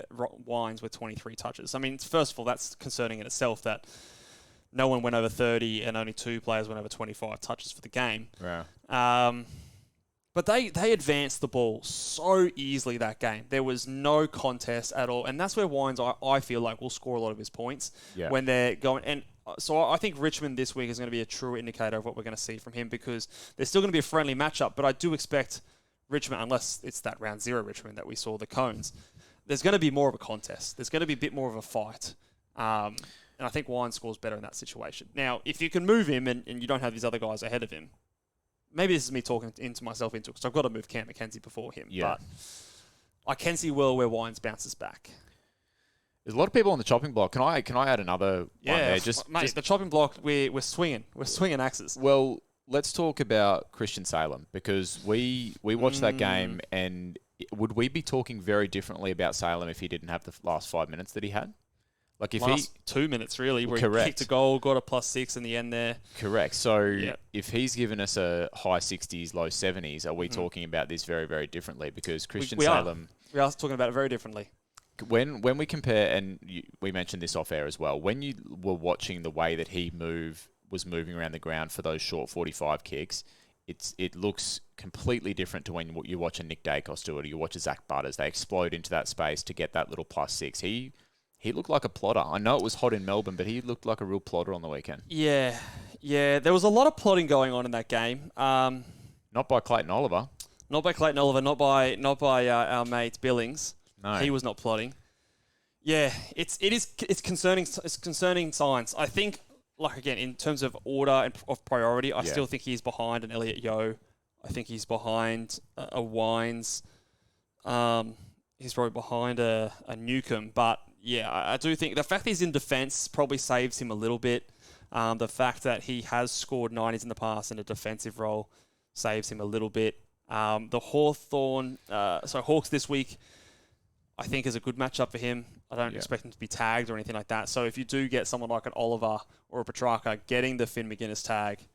Wines with 23 touches. I mean, first of all, that's concerning in itself that no one went over 30 and only 2 players went over 25 touches for the game. Yeah. But they advanced the ball so easily that game. There was no contest at all. And that's where Wines, I feel like, will score a lot of his points when they're going. And so I think Richmond this week is going to be a true indicator of what we're going to see from him, because there's still going to be a friendly matchup. But I do expect Richmond, unless it's that round 0 Richmond that we saw, the Cones, there's going to be more of a contest. There's going to be a bit more of a fight. And I think Wines scores better in that situation. Now, if you can move him and you don't have these other guys ahead of him, maybe this is me talking myself into it, because I've got to move Cam McKenzie before him. Yeah. But I can see well where Wines bounces back. There's a lot of people on the chopping block. Can I add another one there? Mate, the chopping block, we're swinging. We're swinging axes. Well, let's talk about Christian Salem, because we watched that game, and would we be talking very differently about Salem if he didn't have the last 5 minutes that he had? Like, if last 2 minutes, really, where Correct. he kicked a goal, got a +6 in the end there. Correct. So if he's given us a high 60s, low 70s, are we talking about this very, very differently? Because Christian Salem... We are talking about it very differently. When we compare, and we mentioned this off air as well, when you were watching the way that he was moving around the ground for those short 45 kicks, it looks completely different to when you watch a Nick Dacos do it, or you watch a Zach Butters. They explode into that space to get that little +6. He looked like a plotter. I know it was hot in Melbourne, but he looked like a real plotter on the weekend. Yeah. There was a lot of plotting going on in that game. Not by Clayton Oliver. Not by Clayton Oliver. Not by our mate Billings. No, he was not plotting. Yeah, it's concerning. It's concerning signs. I think, like, again, in terms of order and of priority, I still think he's behind an Elliot Yeo. I think he's behind a Wines. He's probably behind a Newcomb, but. Yeah, I do think the fact that he's in defence probably saves him a little bit. The fact that he has scored 90s in the past in a defensive role saves him a little bit. The Hawks this week, I think, is a good matchup for him. I don't expect him to be tagged or anything like that. So if you do get someone like an Oliver or a Petrarca getting the Finn McGuinness tag,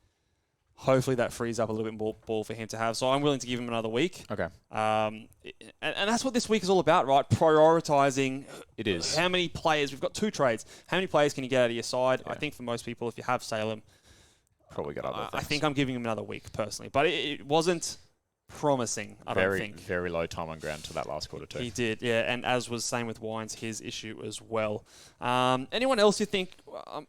hopefully that frees up a little bit more ball for him to have. So I'm willing to give him another week. Okay. And that's what this week is all about, right? Prioritising. It is. How many players? We've got 2 trades. How many players can you get out of your side? Yeah. I think for most people, if you have Salem, probably got other things. I think I'm giving him another week personally. But it wasn't promising, I don't think. Very low time on ground to that last quarter too. He did, yeah. And as was same with Wines, his issue as well. Anyone else you think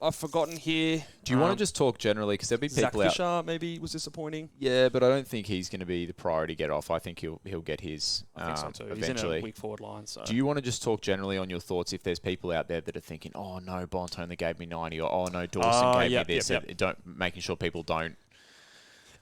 I've forgotten here? Do you want to just talk generally? Because there'll be people Zach Fisher maybe was disappointing. Yeah, but I don't think he's going to be the priority get off. I think he'll get his I think so too. eventually. He's in a weak forward line. So. Do you want to just talk generally on your thoughts if there's people out there that are thinking, oh no, Bont only gave me 90, or oh no, Dawson gave me this. Making sure people don't.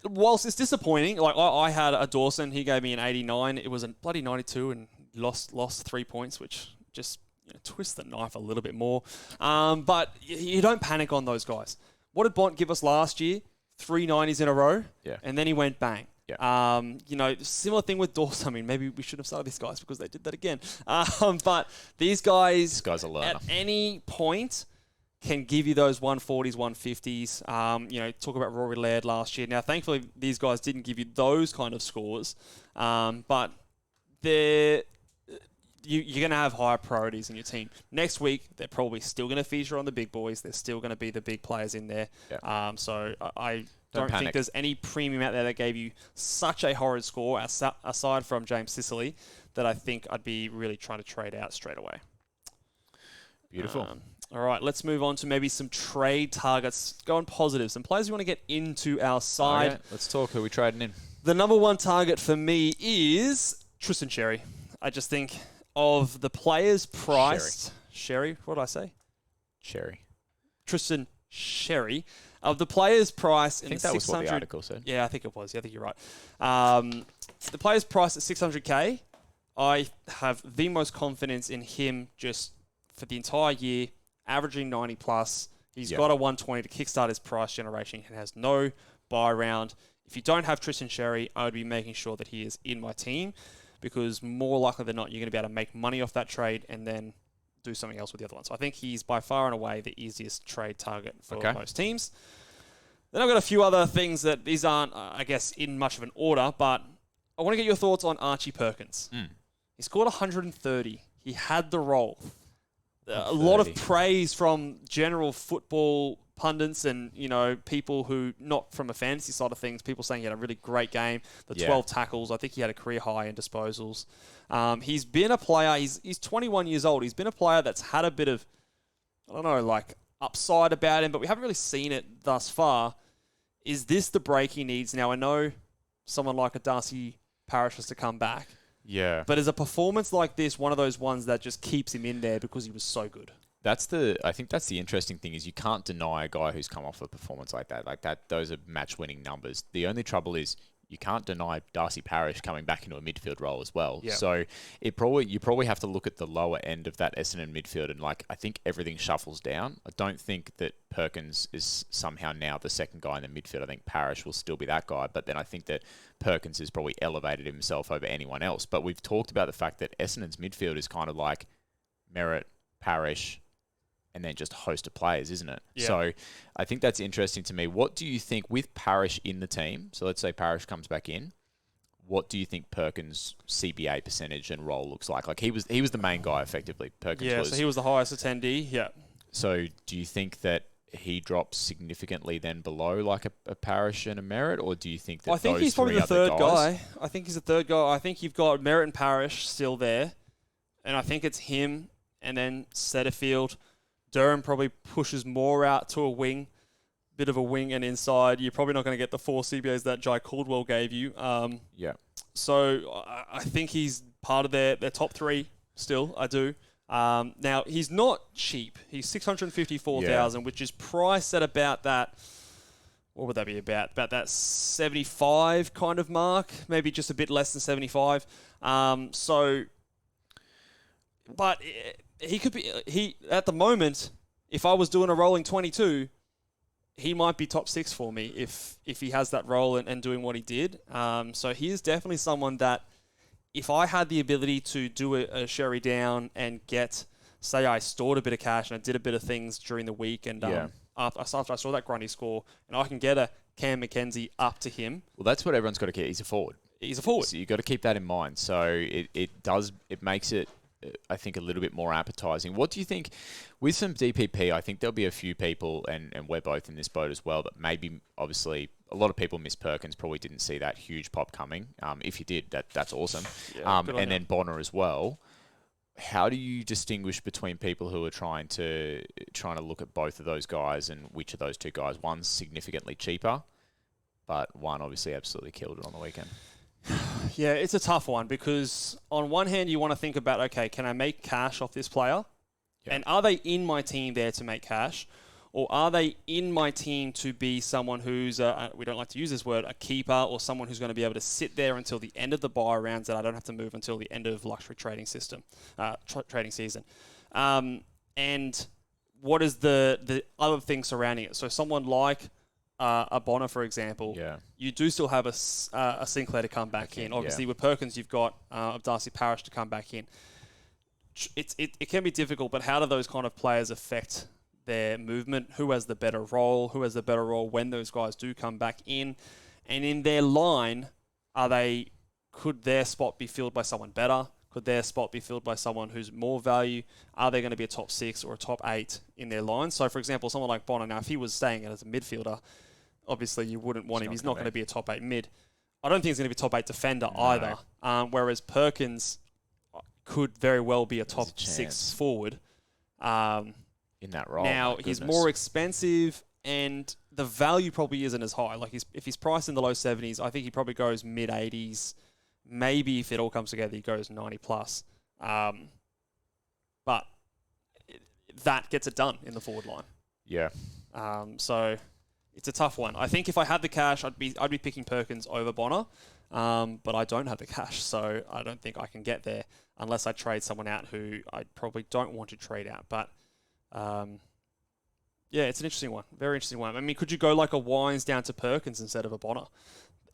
Whilst it's disappointing, like I had a Dawson, he gave me an 89. It was a bloody 92 and lost 3 points, which just twists the knife a little bit more. But you don't panic on those guys. What did Bont give us last year? 3 90s in a row, and then he went bang. Yeah. Similar thing with Dawson. I mean, maybe we shouldn't have started these guys because they did that again. But these guys, this guy's a learner. At any point, can give you those 140s, 150s. Talk about Rory Laird last year. Now, thankfully, these guys didn't give you those kind of scores, but you're going to have higher priorities in your team. Next week, they're probably still going to feature on the big boys. They're still going to be the big players in there. Yeah. So I don't think there's any premium out there that gave you such a horrid score, aside from James Sicily, that I think I'd be really trying to trade out straight away. Beautiful. All right, let's move on to maybe some trade targets. Go on positives. Some players we want to get into our side. Okay, let's talk. Who are we trading in? The number 1 target for me is Tristan Sherry. I just think of the players priced... Sherry? What did I say? Sherry. Tristan Sherry. Of the players priced in the 600... I think that was what the article said. Yeah, I think it was. Yeah, I think you're right. The players priced at 600K, I have the most confidence in him just for the entire year, averaging 90 plus. He's got a 120 to kickstart his price generation. He has no buy round. If you don't have Tristan Sherry, I would be making sure that he is in my team. because more likely than not, you're going to be able to make money off that trade and then do something else with the other one. So I think he's by far and away the easiest trade target for most teams. Then I've got a few other things that these aren't, I guess, in much of an order, but I want to get your thoughts on Archie Perkins. He scored 130. He had the role. A lot of praise from general football pundits and, people who, not from a fantasy side of things, people saying he had a really great game. The 12 tackles. I think he had a career high in disposals. He's been a player. He's 21 years old. He's been a player that's had a bit of, upside about him, but we haven't really seen it thus far. Is this the break he needs? Now, I know someone like a Darcy Parish has to come back. Yeah. But is a performance like this one of those ones that just keeps him in there because he was so good? I think that's the interesting thing is you can't deny a guy who's come off a performance like that. Those are match-winning numbers. The only trouble is you can't deny Darcy Parish coming back into a midfield role as well. Yep. So you probably have to look at the lower end of that Essendon midfield and I think everything shuffles down. I don't think that Perkins is somehow now the second guy in the midfield. I think Parish will still be that guy, but then I think that Perkins has probably elevated himself over anyone else. But we've talked about the fact that Essendon's midfield is kind of like Merritt, Parish, and then just a host of players, isn't it? Yeah. So I think that's interesting to me. What do you think with Parish in the team? So let's say Parish comes back in. What do you think Perkins' CBA percentage and role looks like? Like he was the main guy effectively. Perkins was. So he was the highest attendee. Yeah. So do you think that he drops significantly then below like a Parish and a Merritt, or do you think that I think those he's probably three the third other guys? guy. I think he's the third guy. I think you've got Merritt and Parish still there, and I think it's him and then Setterfield. Durham probably pushes more out to a wing, bit of a wing and inside. You're probably not going to get the 4 CBAs that Jai Caldwell gave you. So I think he's part of their top 3 still. I do. Now, he's not cheap. He's $654,000, which is priced at about that. What would that be about? About that 75 kind of mark, maybe just a bit less than 75. But he could be. At the moment, if I was doing a rolling 22, he might be top 6 for me if he has that role and doing what he did. So he is definitely someone that, if I had the ability to do a sherry down and get, say I stored a bit of cash and I did a bit of things during the week and after I saw that Grundy score and I can get a Cam McKenzie up to him. Well, that's what everyone's got to keep. He's a forward. So you've got to keep that in mind. So it makes it, I think, a little bit more appetizing. What do you think with some DPP? I think there'll be a few people, and we're both in this boat as well, that maybe, obviously, a lot of people miss Perkins, probably didn't see that huge pop coming. If you did, that's awesome. And then Bonner as well. How do you distinguish between people who are trying to look at both of those guys and which of those two guys? One's significantly cheaper, but one obviously absolutely killed it on the weekend. Yeah, it's a tough one because on one hand you want to think about, okay, can I make cash off this player? Yeah. And are they in my team there to make cash? Or are they in my team to be someone who's, we don't like to use this word, a keeper, or someone who's going to be able to sit there until the end of the buy rounds that I don't have to move until the end of luxury trading system, trading season? And what is the other thing surrounding it? So someone like a Bonner, for example, you do still have a Sinclair to come back in. Obviously, with Perkins, you've got Darcy Parish to come back in. It can be difficult, but how do those kind of players affect their movement? Who has the better role? Who has the better role when those guys do come back in? And in their line, could their spot be filled by someone better? Could their spot be filled by someone who's more value? Are they going to be a top 6 or a top 8 in their line? So, for example, someone like Bonner, now, if he was staying as a midfielder, obviously you wouldn't want him. He's not going to be a top 8 mid. I don't think he's going to be a top 8 defender either. Whereas Perkins could very well be a top 6 forward. In that role. Now, he's more expensive and the value probably isn't as high. Like, if he's priced in the low 70s, I think he probably goes mid 80s. Maybe if it all comes together, he goes 90 plus. But that gets it done in the forward line. Yeah. So it's a tough one. I think if I had the cash, I'd be picking Perkins over Bonner. But I don't have the cash, so I don't think I can get there unless I trade someone out who I probably don't want to trade out. But yeah, it's an interesting one. Very interesting one. I mean, could you go like a Wines down to Perkins instead of a Bonner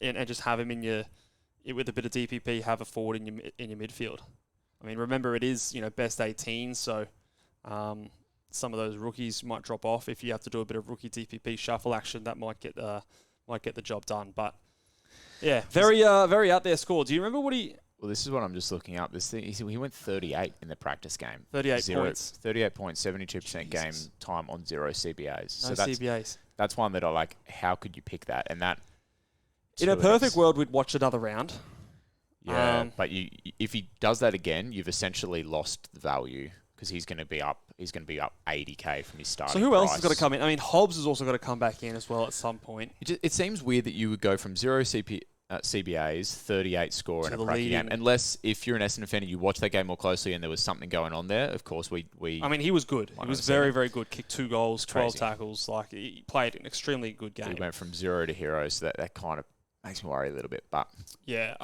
and just have him in with a bit of DPP, have a forward in your midfield. I mean, remember it is best 18, so some of those rookies might drop off. If you have to do a bit of rookie DPP shuffle action, that might get the job done. But yeah, very out there score. Do you remember what he? Well, this is what I'm just looking up. This thing, he went 38 in the practice game. 38 points. 38 points, 72% game time on 0 CBAs. No CBAs. That's one that I like. How could you pick that? And that. In a perfect world, we'd watch another round. Yeah, but if he does that again, you've essentially lost the value because he's going to be up 80k from his starting. So who else price. has got to come in? I mean, Hobbs has also got to come back in as well at some point. It seems weird that you would go from 0 CBAs, 38 score in a practice game, unless if you're an Essendon fan and you watch that game more closely and there was something going on there. Of course, we. I mean, he was good. He was very, very good. Kicked 2 goals, 12 tackles. Like he played an extremely good game. He went from 0 to hero, so that kind of makes me worry a little bit. But yeah,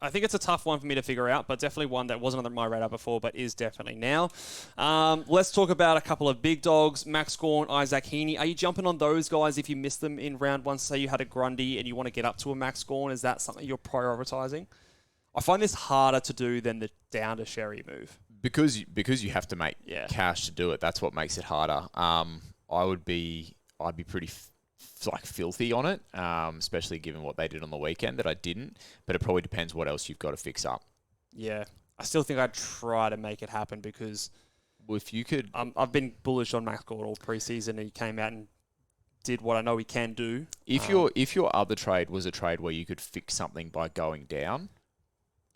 I think it's a tough one for me to figure out, but definitely one that wasn't on my radar before, but is definitely now. Let's talk about a couple of big dogs, Max Gawn, Isaac Heaney. Are you jumping on those guys if you missed them in round 1? Say you had a Grundy and you want to get up to a Max Gawn. Is that something you're prioritising? I find this harder to do than the down to Sherry move. Because you have to make cash to do it. That's what makes it harder. I'd be pretty filthy on it, especially given what they did on the weekend that I didn't. But it probably depends what else you've got to fix up. Yeah, I still think I'd try to make it happen because if you could, I've been bullish on Max Gawn all preseason, and he came out and did what I know he can do. If your other trade was a trade where you could fix something by going down,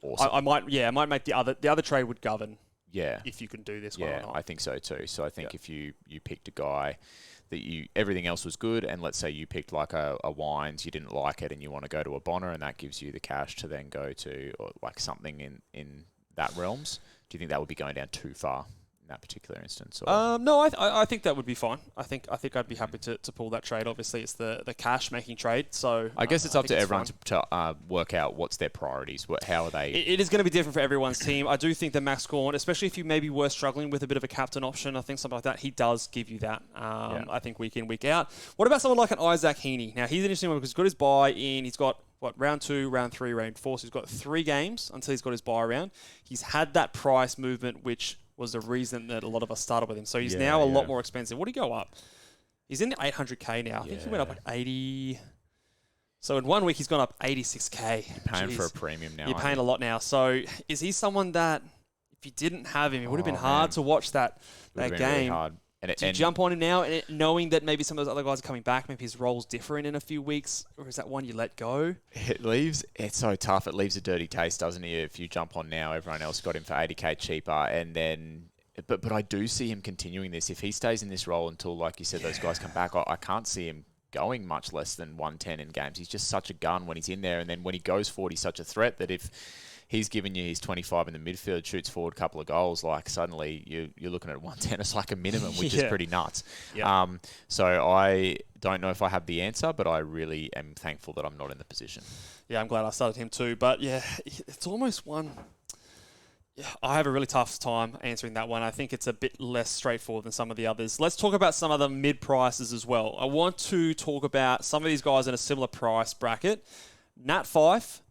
awesome. I might make the other trade would govern. Yeah, if you can do this one or not. I think so too. So I think if you picked a guy that everything else was good, and let's say you picked like a Wines, you didn't like it, and you want to go to a Bonner, and that gives you the cash to then go to like something in that realms. Do you think that would be going down too far in that particular instance? No, I think that would be fine. I think I'd be happy to pull that trade. Obviously, it's the cash making trade. So I guess it's up to everyone to work out what's their priorities. How are they? It is going to be different for everyone's team. I do think that Max Gawn, especially if you maybe were struggling with a bit of a captain option, I think something like that, he does give you that. I think week in, week out. What about someone like an Isaac Heaney? Now, he's an interesting one because he's got his bye in. He's got round 2, round 3, round 4. So he's got 3 games until he's got his bye round. He's had that price movement, which was the reason that a lot of us started with him. So he's now a lot more expensive. What did he go up? He's in the 800k now. I think he went up like 80. So in 1 week, he's gone up 86k. You're paying for a premium now. You're paying a lot now. So is he someone that, if you didn't have him, it would have been hard to watch that game. Really hard. Do you jump on him now, knowing that maybe some of those other guys are coming back, maybe his role's different in a few weeks, or is that one you let go? It's so tough. It leaves a dirty taste, doesn't it? If you jump on now, everyone else got him for 80k cheaper, and then... But I do see him continuing this. If he stays in this role until, like you said, those guys come back, I can't see him going much less than 110 in games. He's just such a gun when he's in there, and then when he goes forward, he's such a threat that if he's giving you his 25 in the midfield, shoots forward a couple of goals, like suddenly you're looking at 110 as like a minimum, which is pretty nuts. Yeah. So I don't know if I have the answer, but I really am thankful that I'm not in the position. Yeah, I'm glad I started him too. But yeah, it's almost one... I have a really tough time answering that one. I think it's a bit less straightforward than some of the others. Let's talk about some of the mid-prices as well. I want to talk about some of these guys in a similar price bracket. Nat Fyfe,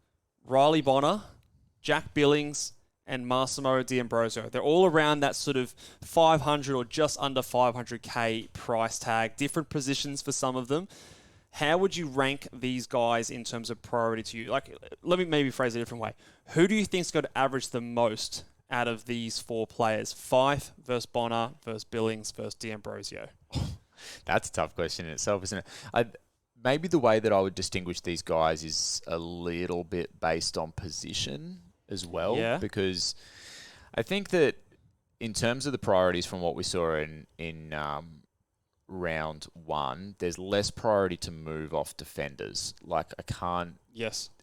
Riley Bonner, Jack Billings, and Massimo D'Ambrosio. They're all around that sort of 500 or just under 500k price tag. Different positions for some of them. How would you rank these guys in terms of priority to you? Like, let me maybe phrase it a different way. Who do you think's going to average the most out of these 4 players? Fyfe versus Bonner versus Billings versus D'Ambrosio. That's a tough question in itself, isn't it? Maybe the way that I would distinguish these guys is a little bit based on position as well. Yeah. Because I think that in terms of the priorities from what we saw in round 1, there's less priority to move off defenders. Like, I can't,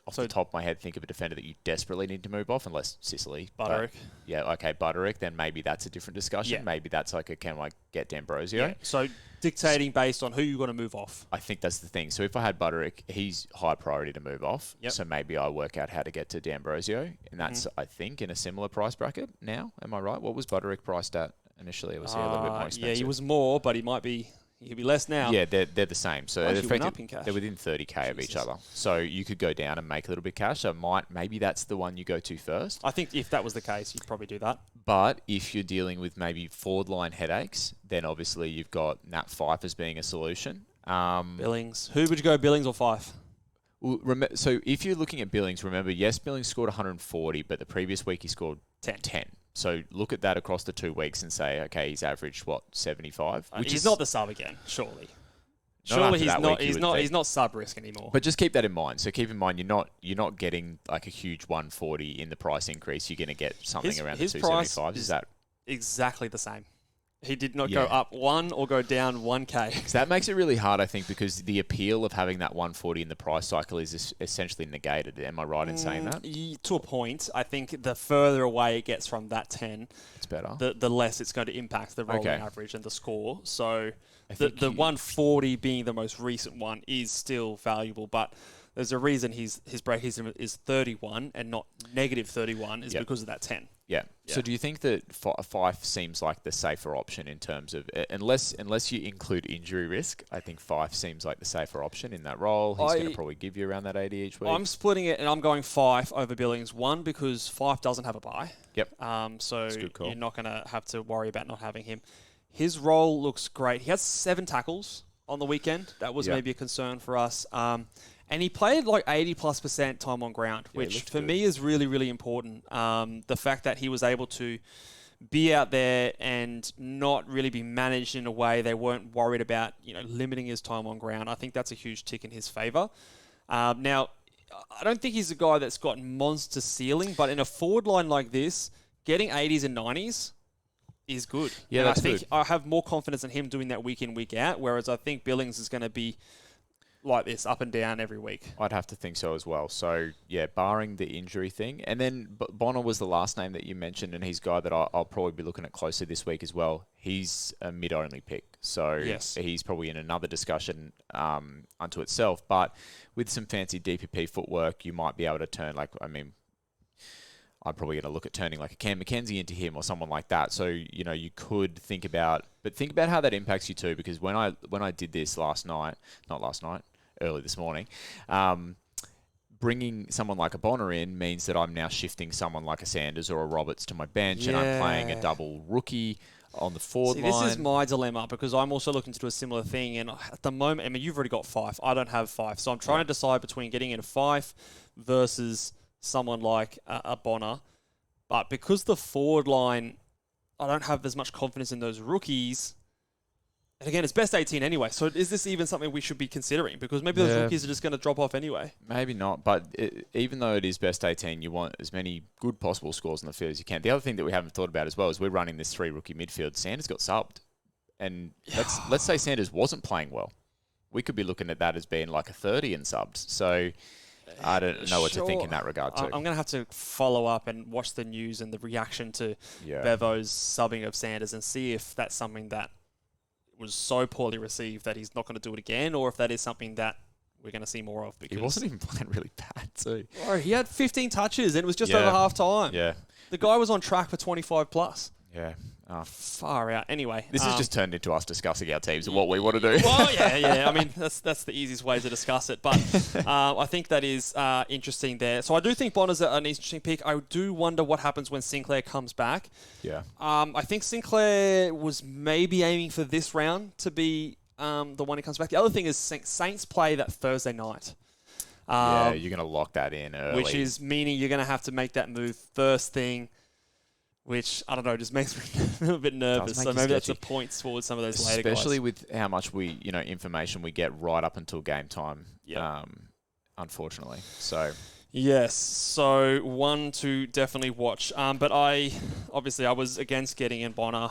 off the top of my head, think of a defender that you desperately need to move off, unless Sicily. Butterick. Butterick, then maybe that's a different discussion. Yeah. Maybe that's like can I get D'Ambrosio? Yeah. So dictating based on who you're going to move off. I think that's the thing. So if I had Butterick, he's high priority to move off. Yep. So maybe I work out how to get to D'Ambrosio. And that's, I think, in a similar price bracket now. Am I right? What was Butterick priced at initially? Was he a little bit more expensive? Yeah, he was more, but he might be You'd be less now. Yeah, they're the same. So Actually went they're up in cash. they're within 30k of each Jesus. other. So you could go down and make a little bit of cash. So maybe that's the one you go to first. I think if that was the case, you'd probably do that. But if you're dealing with maybe forward line headaches, then obviously you've got Nat Fyfe as being a solution. Billings. Who would you go, Billings or Fife? Well, so if you're looking at Billings, remember, yes, Billings scored 140, but the previous week he scored 10. So look at that across the 2 weeks and say, okay, he's averaged, 75? He's not the sub again, surely. Not Surely after he's that not. week, you He's would not. think. He's not sub risk anymore. But just keep that in mind. So keep in mind, you're not getting like a huge 140 in the price increase. You're going to get something around the his 275. price Is that? exactly the same. He did not Yeah. go up 1 or go down 1k. So that makes it really hard, I think, because the appeal of having that 140 in the price cycle is essentially negated. Am I right in saying that? To a point, I think the further away it gets from that 10, It's better. the less it's going to impact the rolling Okay. average and the score. So I the think 140 being the most recent one is still valuable, but there's a reason his break is 31 and not negative 31 is Yep. because of that 10. Yeah. So do you think that Fife seems like the safer option in terms of, unless you include injury risk, I think Fife seems like the safer option in that role. He's going to probably give you around that 80 each week. I'm splitting it and I'm going Fife over Billings. One, because Fife doesn't have a bye. Yep. So a good call. you're not going to have to worry about not having him. His role looks great. He has 7 tackles on the weekend. That was maybe a concern for us. And he played like 80+% time on ground, Yeah, he which looked for good. me is really, really important. The fact that he was able to be out there and not really be managed in a way they weren't worried about, limiting his time on ground. I think that's a huge tick in his favour. Now, I don't think he's a guy that's got monster ceiling, but in a forward line like this, getting 80s and 90s is good. Yeah, and that's I think good. I have more confidence in him doing that week in, week out, whereas I think Billings is going to be like this, up and down every week. I'd have to think so as well. So, yeah, barring the injury thing. And then Bonner was the last name that you mentioned, and he's a guy that I'll probably be looking at closely this week as well. He's a mid-only pick. So Yes. he's probably in another discussion unto itself. But with some fancy DPP footwork, you might be able to turn, I'm probably going to look at turning like a Cam McKenzie into him or someone like that. So, you could think about how that impacts you too, because when I did this early this morning, bringing someone like a Bonner in means that I'm now shifting someone like a Sanders or a Roberts to my bench, and I'm playing a double rookie on the forward line. This is my dilemma, because I'm also looking to do a similar thing, and at the moment, you've already got Fife. I don't have Fife, so I'm trying to decide between getting in a Fife versus someone like a Bonner. But because the forward line, I don't have as much confidence in those rookies. And again, it's best 18 anyway. So is this even something we should be considering? Because maybe those rookies are just going to drop off anyway. Maybe not, but even though it is best 18, you want as many good possible scores in the field as you can. The other thing that we haven't thought about as well is we're running this 3-rookie midfield. Sanders got subbed. And let's say Sanders wasn't playing well. We could be looking at that as being like a 30 and subbed. So I don't know what to think in that regard too. I'm going to have to follow up and watch the news and the reaction to Yeah. Bevo's subbing of Sanders and see if that's something that was so poorly received that he's not going to do it again, or if that is something that we're going to see more of. Because He wasn't even playing really bad too. Bro, he had 15 touches and it was just Yeah. over half time. Yeah. The guy was on track for 25 plus. Yeah. Far out. Anyway. This has just turned into us discussing our teams and what we want to do. Well, yeah. That's the easiest way to discuss it. But I think that is interesting there. So I do think Bonner's an interesting pick. I do wonder what happens when Sinclair comes back. Yeah. I think Sinclair was maybe aiming for this round to be the one who comes back. The other thing is Saints play that Thursday night. Yeah, you're going to lock that in early. Which is meaning you're going to have to make that move first thing, which, I don't know, just makes me a little bit nervous. make So you maybe that's a sketchy. point towards some of those later guys. Especially with how much information we get right up until game time, Yep. unfortunately. So, Yes, so one to definitely watch. But I was against getting in Bonner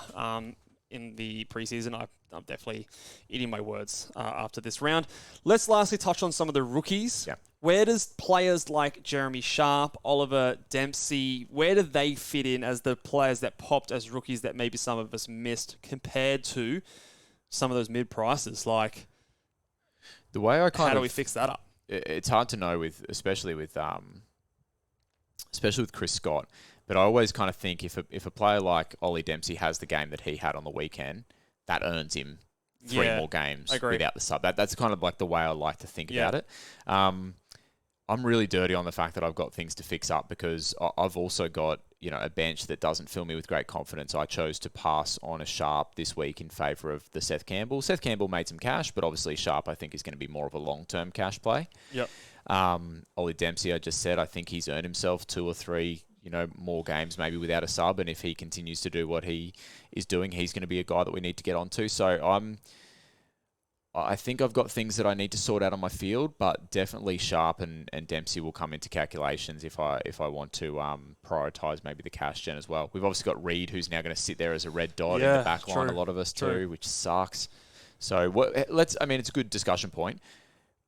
in the preseason. I'm definitely eating my words after this round. Let's lastly touch on some of the rookies. Yeah. Where does players like Jeremy Sharp, Oliver Dempsey, where do they fit in as the players that popped as rookies that maybe some of us missed compared to some of those mid-prices? Like, the way I how do we fix that up? It's hard to know especially with Chris Scott, but I always kind of think if a player like Ollie Dempsey has the game that he had on the weekend, that earns him 3 Yeah, more games I agree. without the sub. That's kind of like the way I like to think about it. I'm really dirty on the fact that I've got things to fix up because I've also got, a bench that doesn't fill me with great confidence. I chose to pass on a Sharp this week in favour of the Seth Campbell. Seth Campbell made some cash, but obviously Sharp I think is going to be more of a long-term cash play. Yep. Ollie Dempsey, I just said, I think he's earned himself 2 or 3, more games maybe without a sub, and if he continues to do what he is doing, he's going to be a guy that we need to get onto. So I think I've got things that I need to sort out on my field, but definitely Sharp and Dempsey will come into calculations if I want to prioritise maybe the cash gen as well. We've obviously got Reed, who's now going to sit there as a red dot in the back line, a lot of us too, which sucks. So it's a good discussion point.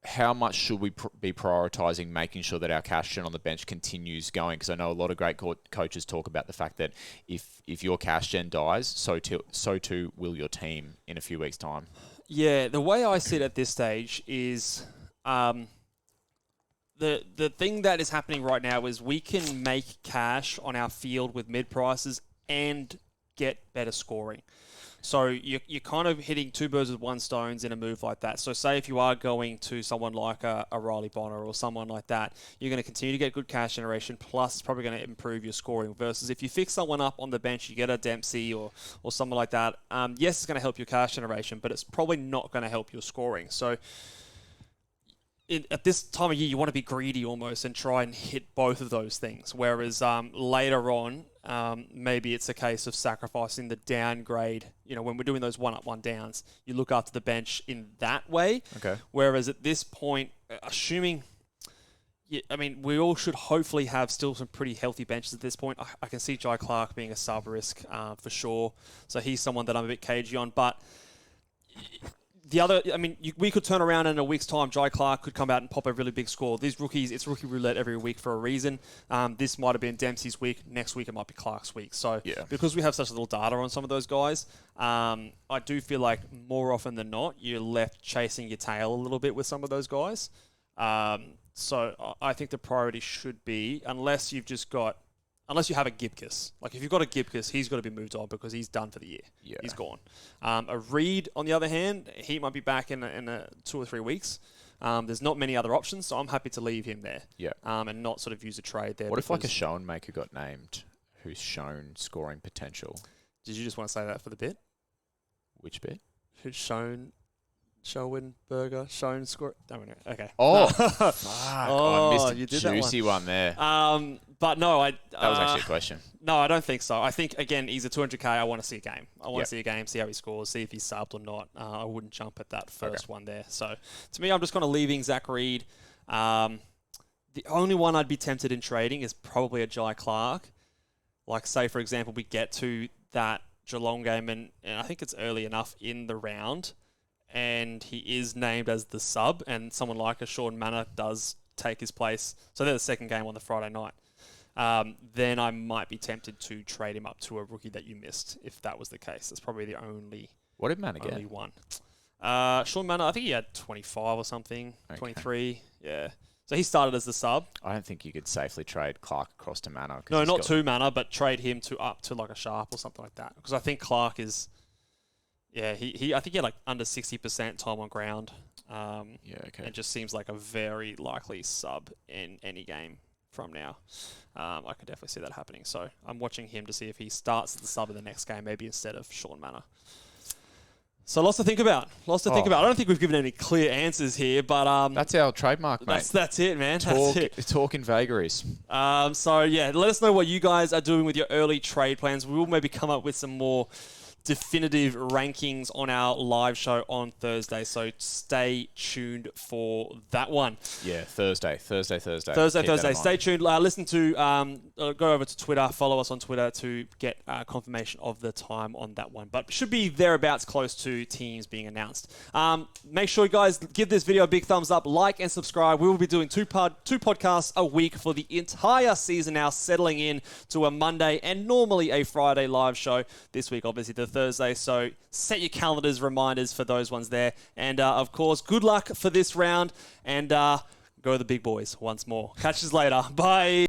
How much should we be prioritising making sure that our cash gen on the bench continues going? Because I know a lot of great coaches talk about the fact that if your cash gen dies, so too will your team in a few weeks' time. Yeah, the way I see it at this stage is the thing that is happening right now is we can make cash on our field with mid prices and get better scoring. So you're kind of hitting 2 birds with 1 stone in a move like that. So say if you are going to someone like a Riley Bonner or someone like that, you're going to continue to get good cash generation, plus it's probably going to improve your scoring. Versus if you fix someone up on the bench, you get a Dempsey or someone like that, yes, it's going to help your cash generation, but it's probably not going to help your scoring. So at this time of year, you want to be greedy almost and try and hit both of those things. Whereas later on, maybe it's a case of sacrificing the downgrade. When we're doing those 1-up, 1-downs, you look after the bench in that way. Okay. Whereas at this point, assuming, we all should hopefully have still some pretty healthy benches at this point. I can see Jai Clark being a sub risk for sure. So he's someone that I'm a bit cagey on, but the other, we could turn around in a week's time. Jai Clark could come out and pop a really big score. These rookies, it's rookie roulette every week for a reason. This might have been Dempsey's week. Next week, it might be Clark's week. So because we have such little data on some of those guys, I do feel like more often than not, you're left chasing your tail a little bit with some of those guys. So I think the priority should be, unless you have a Gibcus. Like, if you've got a Gibcus, he's got to be moved on because he's done for the year. Yeah. He's gone. A Reed, on the other hand, he might be back in 2 or 3 weeks. There's not many other options, so I'm happy to leave him there. Yeah. And not sort of use a trade there. What if, like, a Schoenmaker got named who's shown scoring potential? Did you just want to say that for the bit? Which bit? Who's shown... Schoenberger, shown score. Okay. Oh, fuck. Oh, I missed a you did juicy one there. But no, that was actually a question. No, I don't think so. I think, again, he's a 200k. I want to see a game. I want to see a game, see how he scores, see if he's subbed or not. I wouldn't jump at that first one there. So, to me, I'm just kind of leaving Zach Reed. The only one I'd be tempted in trading is probably a Jai Clark. Like, say, for example, we get to that Geelong game, and I think it's early enough in the round, and he is named as the sub, and someone like a Sean Manor does take his place. So they're the second game on the Friday night. Then I might be tempted to trade him up to a rookie that you missed, if that was the case. That's probably the only What did Manor get? Only one. Sean Manor, I think he had 25 or something, 23. Yeah. So he started as the sub. I don't think you could safely trade Clark across to Manor. No, not to Manor, but trade him up to like a Sharp or something like that. Because I think Clark is... Yeah, I think he had like under 60% time on ground. Okay. It just seems like a very likely sub in any game from now. I could definitely see that happening. So I'm watching him to see if he starts as the sub in the next game, maybe instead of Sean Manor. So lots to think about. I don't think we've given any clear answers here, but that's our trademark, mate. That's it, man. That's it. Talk in vagaries. So yeah, let us know what you guys are doing with your early trade plans. We will maybe come up with some more definitive rankings on our live show on Thursday, so stay tuned for that one. Yeah, Thursday. Stay tuned. Listen to, go over to Twitter, follow us on Twitter to get confirmation of the time on that one. But should be thereabouts close to teams being announced. Make sure you guys give this video a big thumbs up, like and subscribe. We will be doing two podcasts a week for the entire season now, settling in to a Monday and normally a Friday live show. This week, obviously, the Thursday, so set your calendars, reminders for those ones there. And, of course, good luck for this round, and go the big boys once more. Catch us later. Bye.